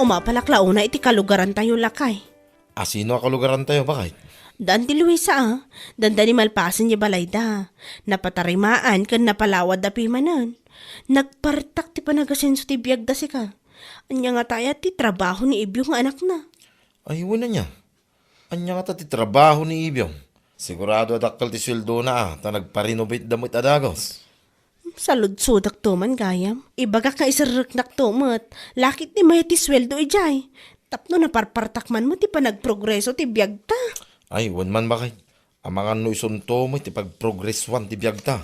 Umapalaklauna iti kalugaran tayo lakay. Sino ang kalugaran tayo? Bakit? Dan ti Luisa danda ni malpasan niya balay da. Napatarimaan kan napalawad da pimanan. Nagpartak ti panagasenso ti biyag da si ka. Anya nga tayo ti trabaho ni Ibyong anak na. Ay, wala niya. Anya nga ti trabaho ni Ibyong. Sigurado adakal ti sweldo na ta nagpa-renovate damit adagos. Salud-sudak to man gayam. Ibaga ka isarek nak to mat. Lakit ni may ti sweldo ijay. Tapno na parpartakman mo ti panagprogreso ti biyag ta. Ay, wan man bakit? Ang mga no isunto mo iti pag-progresswan ti biyag ta.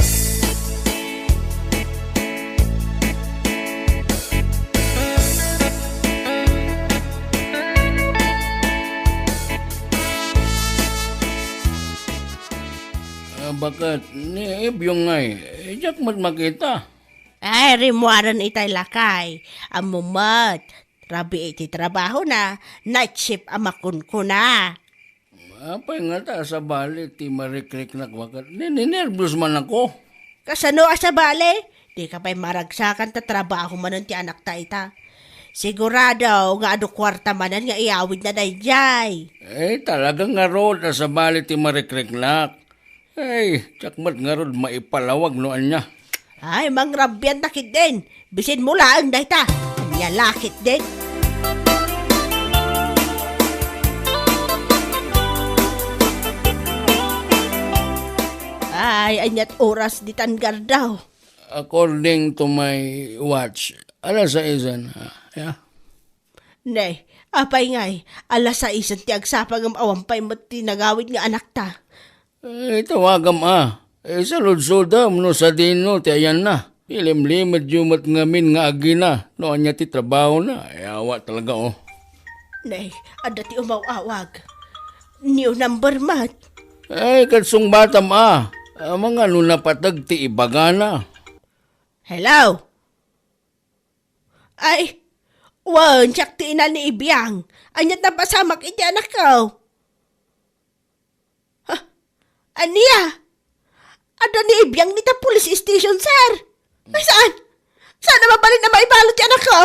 Bakit? Ni Ibyong ngay. Diyak mat makita. Ay, rimuaran itay lakay. Amumat. Rabi iti trabaho na. Night shift amakun ko na. Apay nga ta sa bali ti marikrik na wakat. Ninervous man ako. Kasano asa bale? Di ka pa'y maragsakan ta trabaho manan ti anak ta ita. Sigurado nga ado kwarta manan nga iawid na dayjay. Talagang nga rod sa bali ti marikrik nak. Tsakmat nga rod maipalawag noan niya. Ay, mangrabyan takit din. Bisin mo lang dahi ta. Niya lakit din. Ay, anyat oras di tanggar daw. According to my watch, alas 6 yeah. Nay, apay ngay, alas 6 ti agsapag ang awampay mo tinagawid nga anak ta. Tawagam sa ludsodam no sa dino ti ayan na. Ilim-limad yumat ngamin nga agina. Noon niya ti trabaho na. Awa talaga Nay, ada ti umaw-awag. New number mat. Katsong batam mga napatag ti ibagana. Hello? Ay, wan, siyak ti ina ni Ibiyang. Anyat na pasamak iti anak ko. Aniya? Ada ni Ibiyang nita police station, sir. Ay, saan? Saan na mabalin na maibalot ti anak ko?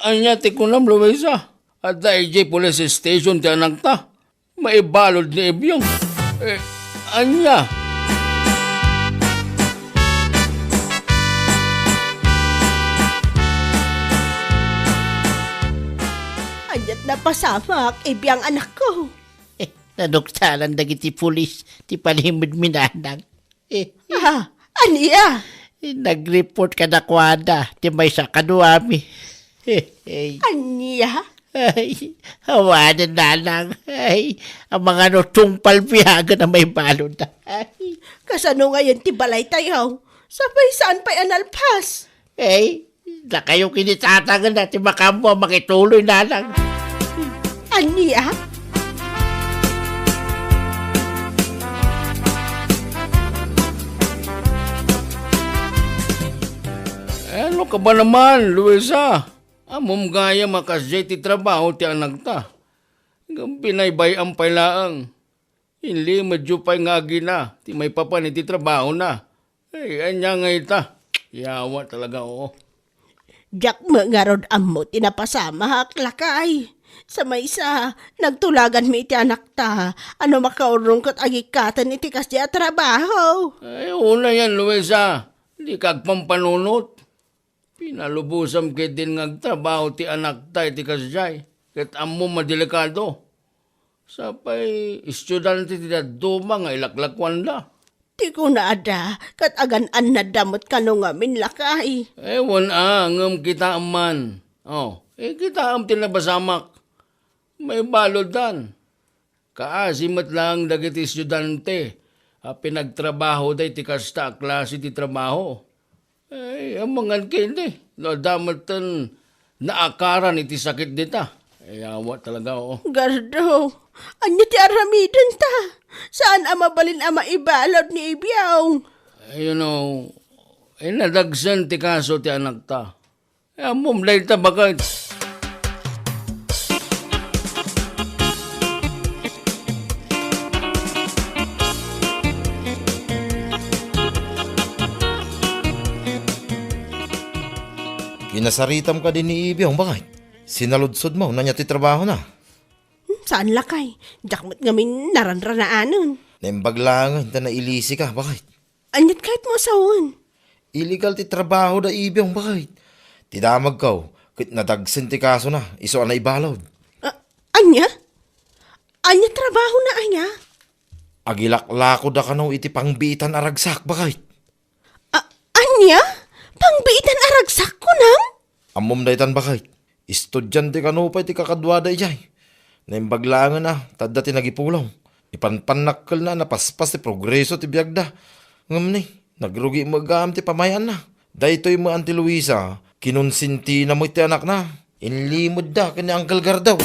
Anya ti kunam, Luisa. At dahi police station ti anak ta. Maibalod ni Ibyong. Anya? Anyat na pasamak, Ibiyang anak ko. Naduktalan dagiti pulis, ti palimod minanang. Aniya? Nag-report ka na kwada, ti may sa kanuami. Aniya? Ay, hawanan na lang. Ay, ang mga nutong palpihaga na may balon na. Ay, Kasano ngayon ti balay tayo? Sabay saan pa'y analpas? na kayo kinitatagan na ti makambo makituloy na lang. Aniya? Ano ka ba naman, Luisa? Amom gaya makasya ti trabaho ti anak ta. Pinaybay ang pailaang. Hindi medyo pa'y ngagi na. Ti may papan ti trabaho na. Anya nga ita. Yawa talaga Jack mangarod amo tinapasama haklakay. Sa may isa, nagtulagan mi iti anak ta. Ano makaurong kat agikatan iti kasya trabaho. Una yan, Luisa. Di kagpampanunot. Pinalubusam kay din ngagtrabaho ti anak ta iti kasjay. Ket ammo madelikado. Sapay estudyante ti daduma nga ilaklakwan da. Di ko na ada, kat agan-an na damot kano nga min lakay. Ewan ngam kita aman. Kita am tinabasamak. May balodan. Kaasimat lang dagiti estudyante. Pinagtrabaho day ti kasta klase ti trabaho. Ang mga kindi. No, damatan naakaran iti sakit dita. Awa talaga Gardo, anya ti aramidan ta. Saan amabalin ama ibalod ni Ibiyaw? Nadagsan ti kaso ti anak ta. Mumlay ta bakit? Kinasaritam ka din ni Ibiyong, bakit? Sinaludsod mo, na niya ti trabaho na. Saan lakay? Jakmat ngamin naranranaanon. Naimbaglangan, ta nailisi ka, bakit? Anyat kahit mo asawan. Illegal ti trabaho da Ibiyong, bakit? Tidamag ka, kit nadagsin ti kaso na, iso na ibalod. Anya? Anya trabaho na anya? Agilaklako da ka no iti pangbitan aragsak, bakit? Anya? Pangbiitan aragsak ko nang? Amom daytan bakit? Estudyante ka no pa iti kakadwada ijay. Naimbaglangan na, tadda ti nagipulaw. Ipanpanakkel na napaspas ti progreso ti biyagda. Ngam ni, nagrugi magam ti pamayan na. Daytoy mo Auntie Luisa, kinonsinti na mo iti anak na. Inlimod da kanya Uncle Gardaw.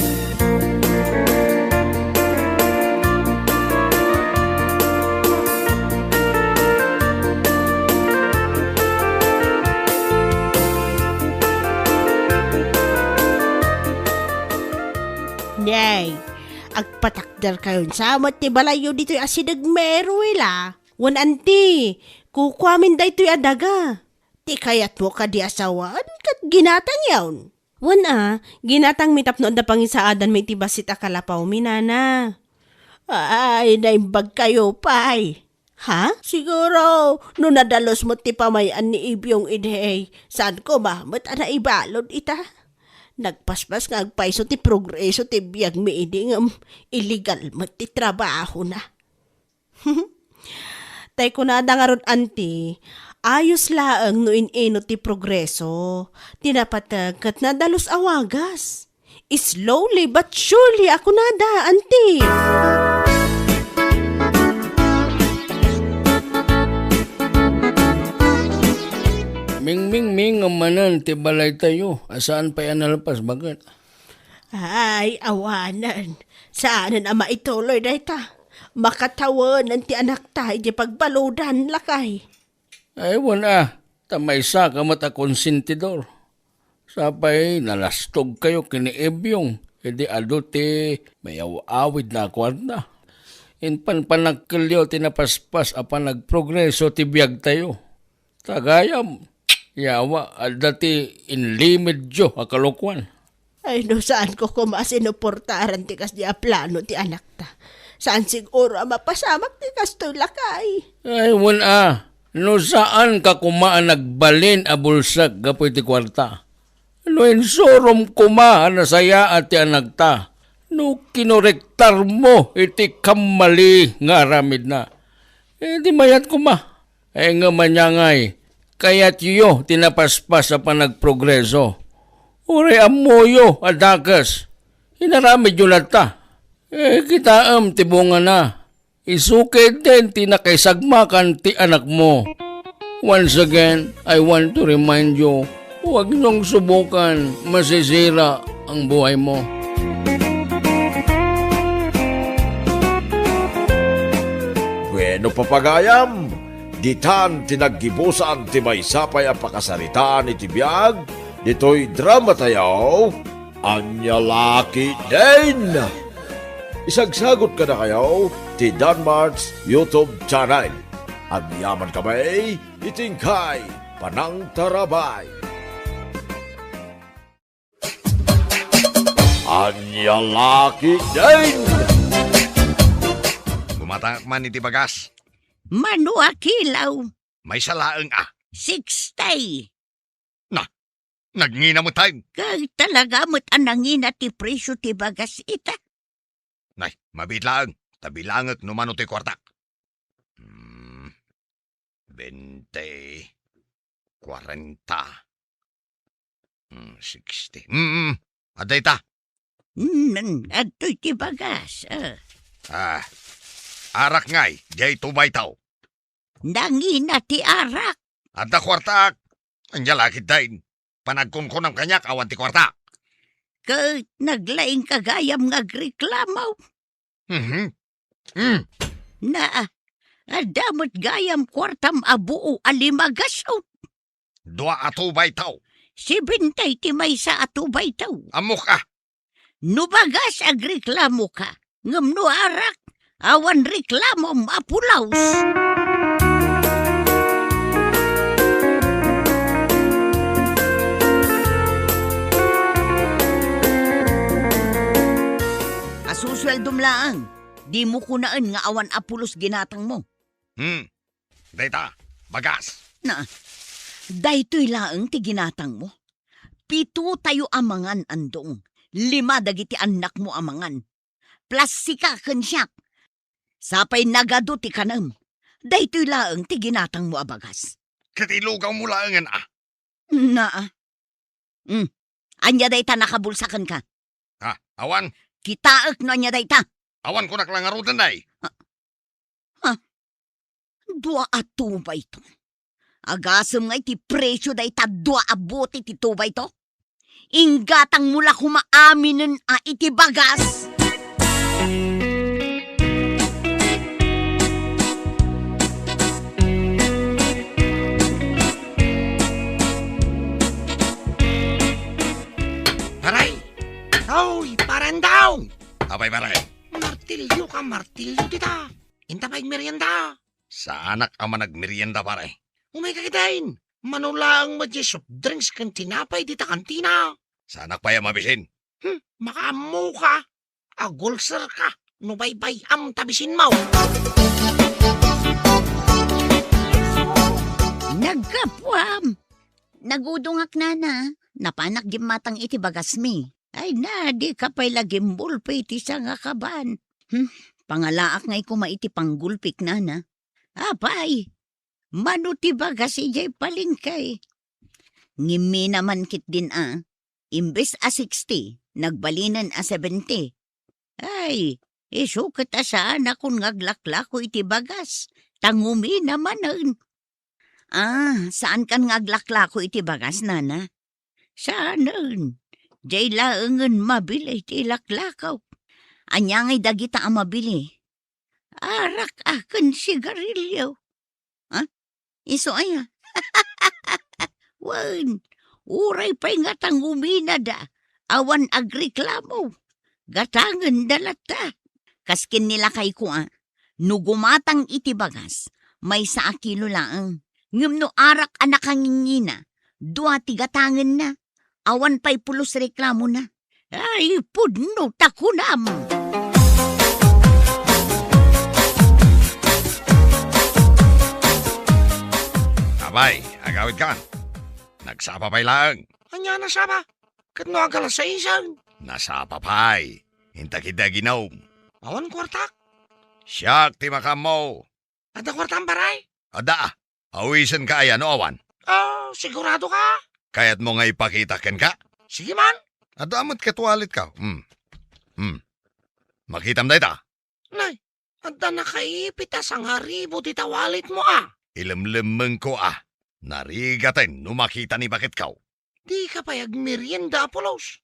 Nay, agpatakdar kayon sa amat ti balayo dito'y asidag meruela. Wan anti, kukwamin da ito'y adaga. Ti kayat mo ka di asawaan, kat ginatang yawn. Wan ginatang mitap noon da pangisaadan may tibasit akalapaw minana. Ay, naimbag kayo, pay. Ha? Siguro, no nadalos mo ti pamayan ni Ibyong idhey, saan ko ba? Mat ibalod ita? Nagpaspas nga agpaiso ti progreso ti biyag mi idi nga illegal mo ti trabaho na. Tay ko na dangarod anti, ayos laang no inino ti progreso, tinapatag kat nadalos awagas. Slowly but surely ako nada, anti. Ming amanan ti balay tayo. Asaan pa yan nalapas bagat? Ay, awanan. Saanan ama ituloy na ita? Makatawan ti anak tayo di pagbaludan lakay. Ay, tamay sa kamat a konsentidor. Sapay, nalastog kayo kini Ebyong. Hindi aduti, may awid na kwarta. Inpanpanagkalyo tinapaspas apan nagprogreso ti biyag tayo. Tagayam, yawa, dati inlimid jo akalokwan. Ay, no saan ko kumasinuportaran ti kas di aplano ti anak ta. Saan siguro mapasamak ti kas to lakay. Ay, no saan ka kumaan nagbalin a bulsak gapoy ti kwarta. No insurom kumaan na saya at ti anak ta. No kinorektar mo iti kamali nga aramid na. Di mayat kuma. Nga manyangay. Kaya't yo tinapaspas sa panagprogreso. Uri amoyo adakas. Inaramid yun lata. Kitaam tibunga na. Isukid din tinakaisagmakan ti anak mo. Once again, I want to remind you, huwag niyong subukan masisira ang buhay mo. Bueno papagayam, ditan tinaggibusan ti may sapay ang pakasaritaan iti biyag, dito'y drama tayo, anya laki din. Isagsagot ka na kayo, ti Danmar's YouTube channel. Agyaman kami, itingkay, panang tarabay. Anya laki din. Gumatangak man iti bagas. Mano akilaw, May salaang 60. Nagngina mo tayo. Kag talaga mo't anangin ti presyo ti bagas ita. Nay, mabitlaang. Tabilangak no mano ti kwartak. 20, 40, 60. Aday ta. Ato'y ti bagas. Arak ngay, jay tubay tao. Nangina ti arak. Adda kwartak. Anya lakit dahin. Panagkunkun ang kanyak awan ti kwartak. Kag naglaing kagayam nga agreklamaw. Na, adamot gayam kwartam abuo alimagasaw. Dua atubay tao. 70 ti may sa atubay taw. Amok ka. Nubagas agreklamo ka. Ngam no arak, awan reklamo mapulaws. Asusweldom laang. Di mo kunaan nga awan apulos ginatang mo. Dayta, bagas. Na, daytoy laang ti ginatang mo. 7 tayo amangan andong. 5 dagiti anak mo amangan. Plus sika kensyak. Sapay nagado ti kanam. Daytoy laang ti ginatang mo abagas. Katilugaw mo laangan Na, anya dayta nakabulsakan ka. Awan. Kitaak no anya dayta. Awan ko naklangarutan day. Dua at tubay to. Agasam nga iti presyo da ita dua abuti ti tubay to. Inggatang mula kumaaminin a iti bagas. Paray! Hoy, parandaw! Apay paray, Martilyo ka, martilyo tita. Inta pa merienda. sa anak ama nagmerienda paray. Umay kakitain. Manulang madya soft drinks kan tinapay dita kantina. Sa anak pa mabisin. Makaamu ka. Agulser ka. Nubaybay am tabisin mo. Nagkapwam. Nagudungak na. Napanak gimatang iti bagas mi. Ay na, di ka pa'y lagimbulpi iti sa nga kaban. Pangalaak ngay kumaiti panggulpik na. Apay, manuti bagas ijay palingkay. Ngimi naman kit din Imbes a 60, nagbalinan a 70. Ay, isukat asaan akong ngaglaklako iti bagas. Tangumi naman saan kan ngaglaklako iti bagas, nana? Saanan? Jay laengan mabili iti laklakaw. Anyangay dagita ang mabili. Arak akan sigarilyo. Iso aya. Wan, uray pa'y nga tangumina da. Awan agreklamo. Gatangan dalata. Kaskin nila kay ko nugumatang iti bagas, may sa akilo laang. Ngam no arak anak angingina, dua tigatangan na. Awan pa'y pulos reklamo na. Ay, pudno takunam. Abay, agawid ka. Nagsapa pa'y lang. Anya na saba. Katno agalas sa isang. Nasapa pa'y. Hinta kita ginaw. Awan kwartak. Siyak ti makamo. Ada kwartang baray. Ada, awisan ka ayan o awan. Sigurado ka. Kaya't mo nga ipakitakan ka. Sige man. Adamot katwalit ka. Makitam na ita. Nay, ada nakaipita sa ngaribo ti tawalit mo Ilimlimeng ko Narigatin numakita ni bakit kaw. Di ka payag merienda Apolos.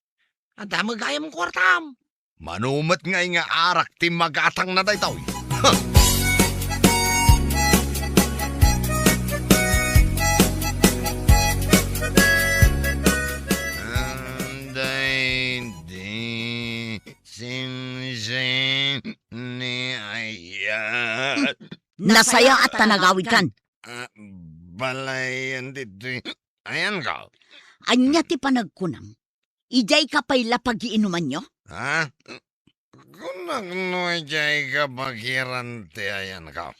Ada magayam kwartam. Manumat ngay nga arak ti magatang na daytaw. Nasaya at tanagawid kan. Balay, dito. Ayan ka. Anya ti panagkunam. Ijay ka pa'y lapag-iinuman nyo? Kung nagnoy jay ka bakiran ti ayan ka.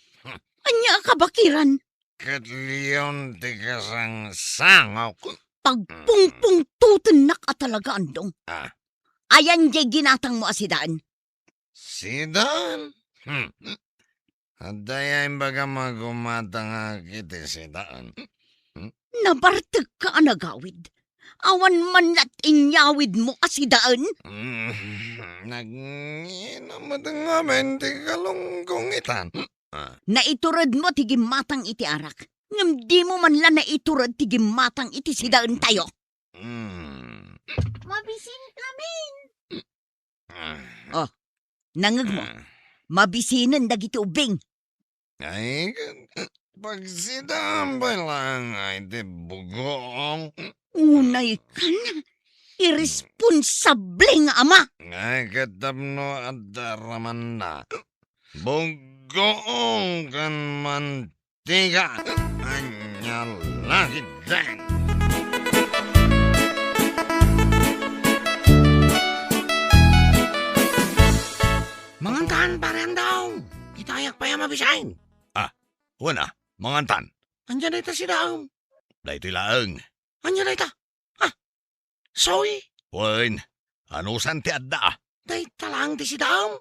Anya ka bakiran? Katliyon ti kasang sangaw. Pagpungpung tutunak at talaga andong. Ayan jay ginatang mo asidaan. Sidaan? Adayay baga magumatang kiti sidaan. Nabartag ka anagawid. Awan man lat inyawid mo asidaan. Naginamatang amin ti kalunggong itan. Naiturad mo tigimatang iti arak. Ngam di mo man lang naiturad tigimatang iti sidaan tayo. Mabisin kami. Nangag mo. Mabisinan dagiti ubing. Ay, pagsidaan ba lang ay di bugong? Unay ka na. Irresponsable nga ama. Ay, katabno at daraman na. Bugong kan mantiga. Anya lagi din. Mangantahan parandaw. Itayak pa yung mabisain. Wala, mangantan. Anya na ita si daong. Dahito laang. Anya na ita. Soy. Wen, ano san ti adda? Day talang ti si daong.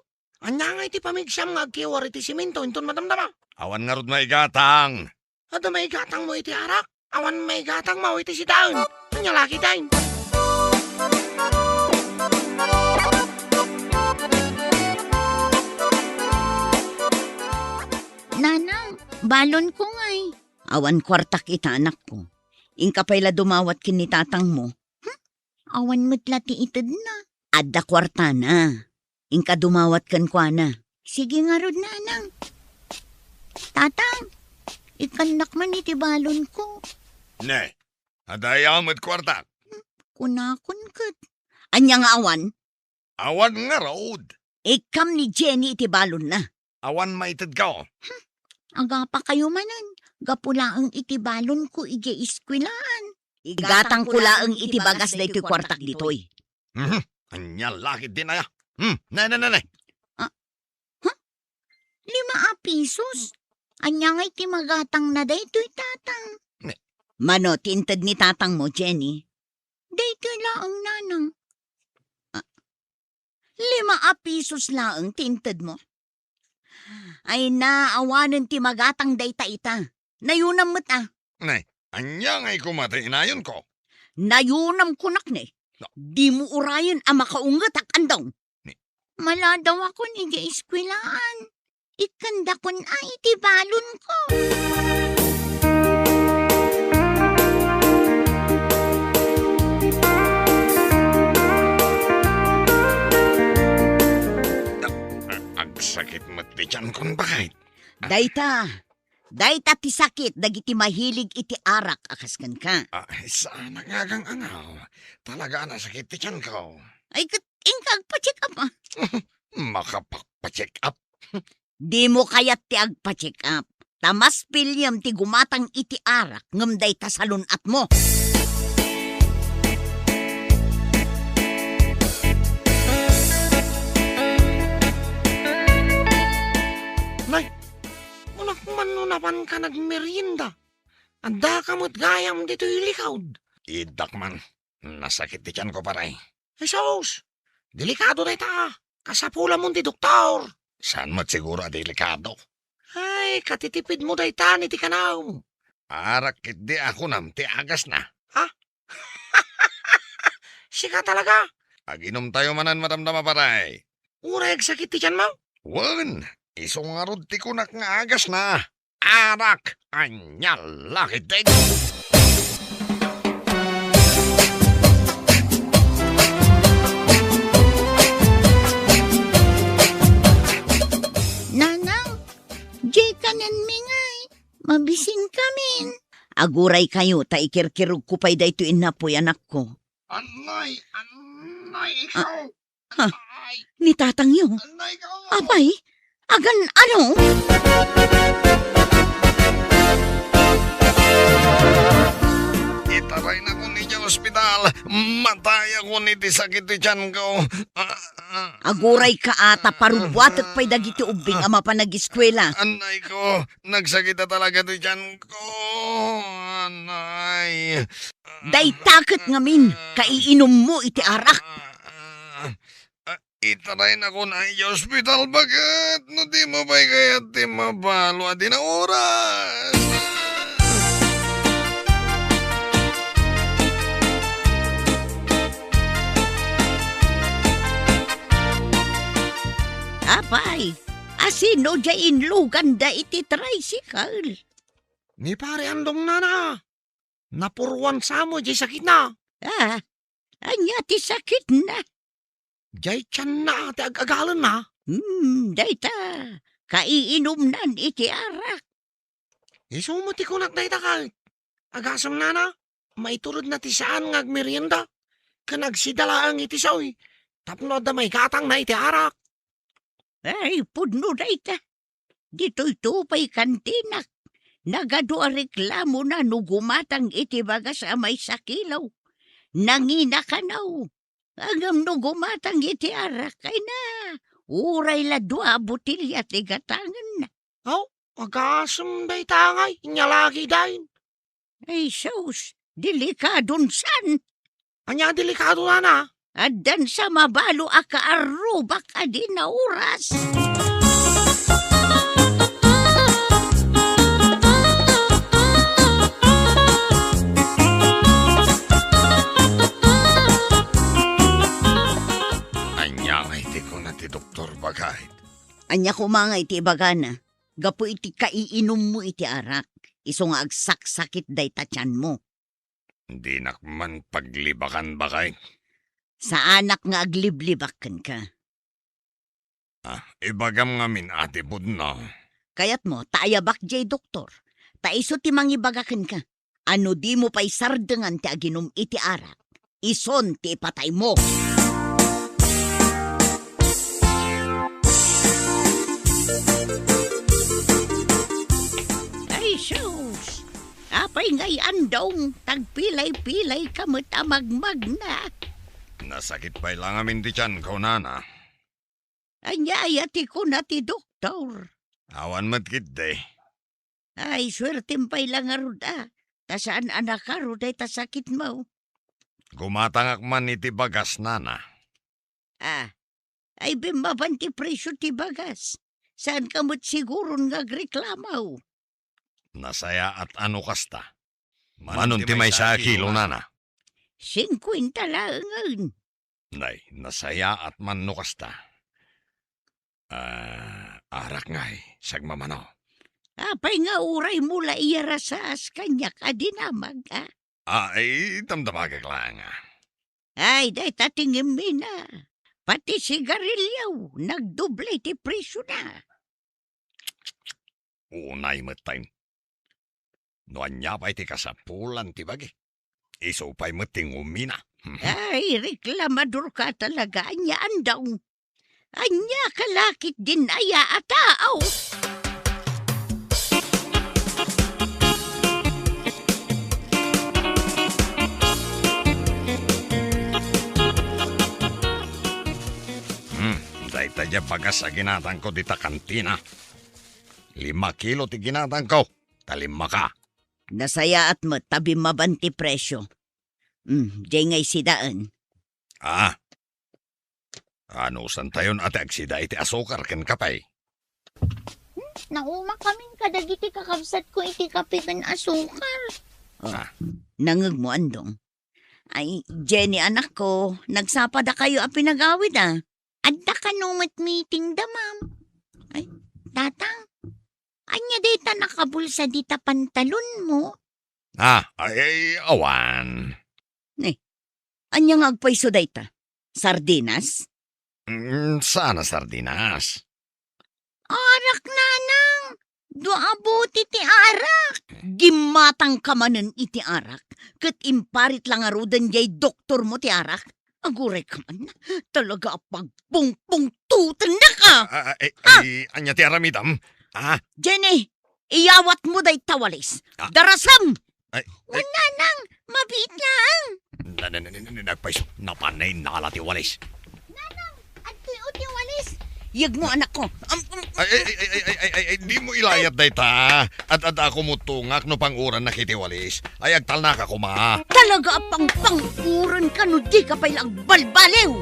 Anya nga iti pamigsam nga agkiwar iti simento inton madamdama. Awan nga rod maigatang. Ada may gatang mo iti arak. Awan may gatang mo iti si daong. Anya laki daing. Nanang, balon ko ngay. Awan kwartak ita anak ko. Ingka payla dumawat kin ni tatang mo. Awan mo't lati itad na. Adda kwarta na. Ingka dumawat kan kwa na. Sige nga rod nanang. Tatang, ikanak man iti balon ko. Ne, adayam at kwartak. Kunakon kat. Anya nga awan? Awan nga road. Ikam ni Jenny iti balon na. Awan maitid ka. Aga pa kayo manan. Gapula ang iti balon ko ije iskwilaan. Igatang kula ang iti bagas na iti kwartak ditoy. Anya lakit din aya. Nay. 5 pisos? Anya nga iti magatang na daytoy tatang. Mano, tintad ni tatang mo, Jenny? Daytoy laang nanang. 5 pisos laang tintad mo. Ay naawanan ti magatang dayta ita. Nayunam mo't Nay, anya nga'y kumatay inayon ko. Nayunam kunak ni. Di mo urayan ang makaungat ak andong. Maladaw ako ni iskwilaan. Ikanda kon ay iti balon ko. Agsakit mo't di tiyan kon bakit. Dayta ti sakit dagiti mahilig iti arak akaskan ka. Sana nga gang angaw. Talaga na sakit ti tiyan ko. Ay ingkag pa-check up Makapagpa-check up. Di mo kayat ti agpa-check up. Tamas pilyam ti gumatang iti arak ngam dayta salunat mo. Nay, unak manunapan ka nagmerienda. Anda ka mo't gayam dito ilikawd. Idak man. Nasakit ti tiyan ko paray. Jesus, delikado na ita. Kasapula mo ti doktor. Saan mo't siguro delikado? Ay, katitipid mo da ita ni ti kanaw. Arak di ako nam ti agas na. Ha? Sika talaga. Aginom tayo manan matamdama paray. Ureg sakit ti tiyan mo. Wan, isong arod ti kunak nga agas na. Arak, anya lakit din. Nanang, jay kanan mingay. Mabising kamin. Aguray kayo, ta ikirkirug ko pa'y dayto inapoy anak ko. Anay, ikaw. Ni tatang yung. Anay, ikaw. Apay, agan ano? Itaray na ko ni dyan ospital. Matay ako ni ti sakit ti tiyan ko. Aguray ka ata parubuat at pa'y dagiti ubing ama pa nag-eskwela. Anay ko, nagsakit na talaga ti tiyan ko. Anay. Day takot ngamin, kaiinom mo iti arak. Itaray na ko na i ospital. Bakit? No di mo ba'y kaya ti mabalo at di na oras? Apay, asino dyain lugan da iti tricycle. Ni pare andong nana. Napurwan sa mo, jay sakit na. Anya ti sakit na. Jay tiyan na, ti agagalan na. Dayta, kaiinom nan iti arak. Isumuti kunak dayta ka. Agasam nana, maiturod na ti saan ngagmerienda. Kanagsidala ang iti saoy. Tapno da may katang na iti arak. Ay, pudno dayta. Dito'y tupay kantinak. Nagado a reklamo na nugumatang iti bagas a may sakilaw. Nangina ka naw. Agam nugumatang iti arak kay na. Uray la 2 butilya ti gatangan na. Agasam day tangay, inyalagi dahin. Ay, sus, delikadon san. Anya delikado na. Addan sa mabalo a kaarubak a di na oras. Anya nga iti ko na ti doktor bagay. Anya kumangay ti bagana. Gapo iti kaiinom mo iti arak. Iso nga agsaksakit day tatyan mo. Di nakman paglibakan ba kay? Sa anak nga agliblibakan ka. Ibagam nga min ate pod na. Kayat mo, taayabak jay doktor. Taiso ti mangibagakan ka. Ano di mo pa'y sardengan ti aginom iti arak. Ison ti ipatay mo. Ay, sus! Apay ngay andong, tagpilay-pilay kamot amagmag na. Nasakit pa'y lang amin ti tiyan ko, nana. Anyaya ti ko na ti doktor. Awan matkit de. Ay, swertem pa'y lang aruda. Tasaan anak ka, ruday tasakit mo. Gumatangak man iti bagas, nana. Ay bimaban ti presyo ti bagas. Saan kamot siguro nga agreklamaw? Nasaya at ano kasta. Manon ti may sa kilo, nana. 50 lang. Nay, nasaya at man no kasta. Arak ngay, sagmamano. Apay nga uray mula iyarasas kanyak adinamag, Ay, damdamagak lang. Ay, day tatingin mi na. Pati sigarilyaw, nagdoble ti presyo na. Unay matay. Noan niya pa'y ti kasapulan ti bagi. Iso pa'y mating umina. Ay, reklamador ka talaga. Anya andaw. Anya kalakit din aya ataaw. Day tadya bagas sa ginatang ko dita kantina. 5 kilo ti ginatang ko. Talima ka. Nasaya at mo, tabi mabanti presyo. Diyan ngay sidaan. Ano san tayon ate agsida iti asukar ken kapay? Nauma kaming kadagiti kakabsat ko iti kape ken asukar. Nangag mo andong. Ay, Jenny anak ko, nagsapa da kayo a pinagawid Adda ka numat meeting da, ma'am. Ay, tatang. Anya data nakabulsa dita pantalon mo? Ay, awan. Anya nga agpaiso dayta? Sardinas? Sana sardinas. Arak nanang! Duabuti ti arak! Gimatang kamanen iti arak. Kat imparit lang arudan jay doktor mo ti arak. Aguray ka man, talaga pagpungpungtutan na ka! Anya ti aramidam? Jenny, iyawat mo day tawalis. Darasam! Wala nang, mabit lang. Nagpaiso, napanay nakalati walis. Nanang, at ti walis. Yag mo anak ko. Ay, di mo ilayat day ta. At ako mo tungak no panguran na kitiwalis. Ay, agtal na ka kuma. Talaga apang panguran ka no di ka pa'y balbaliw.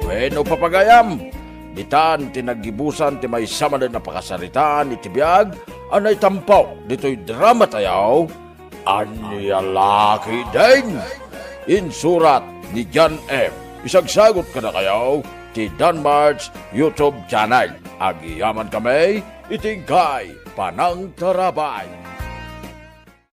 Bueno, papagayam. Ditan, tinagibusan, ti may sama na napakasaritaan, itibiyag, anay tampaw, dito'y drama tayaw, anyalaki din. Insurat ni John F. Isagsagot ka na kayaw, ti Danmarts YouTube channel. Agiyaman kami, itingkay, panang tarabay.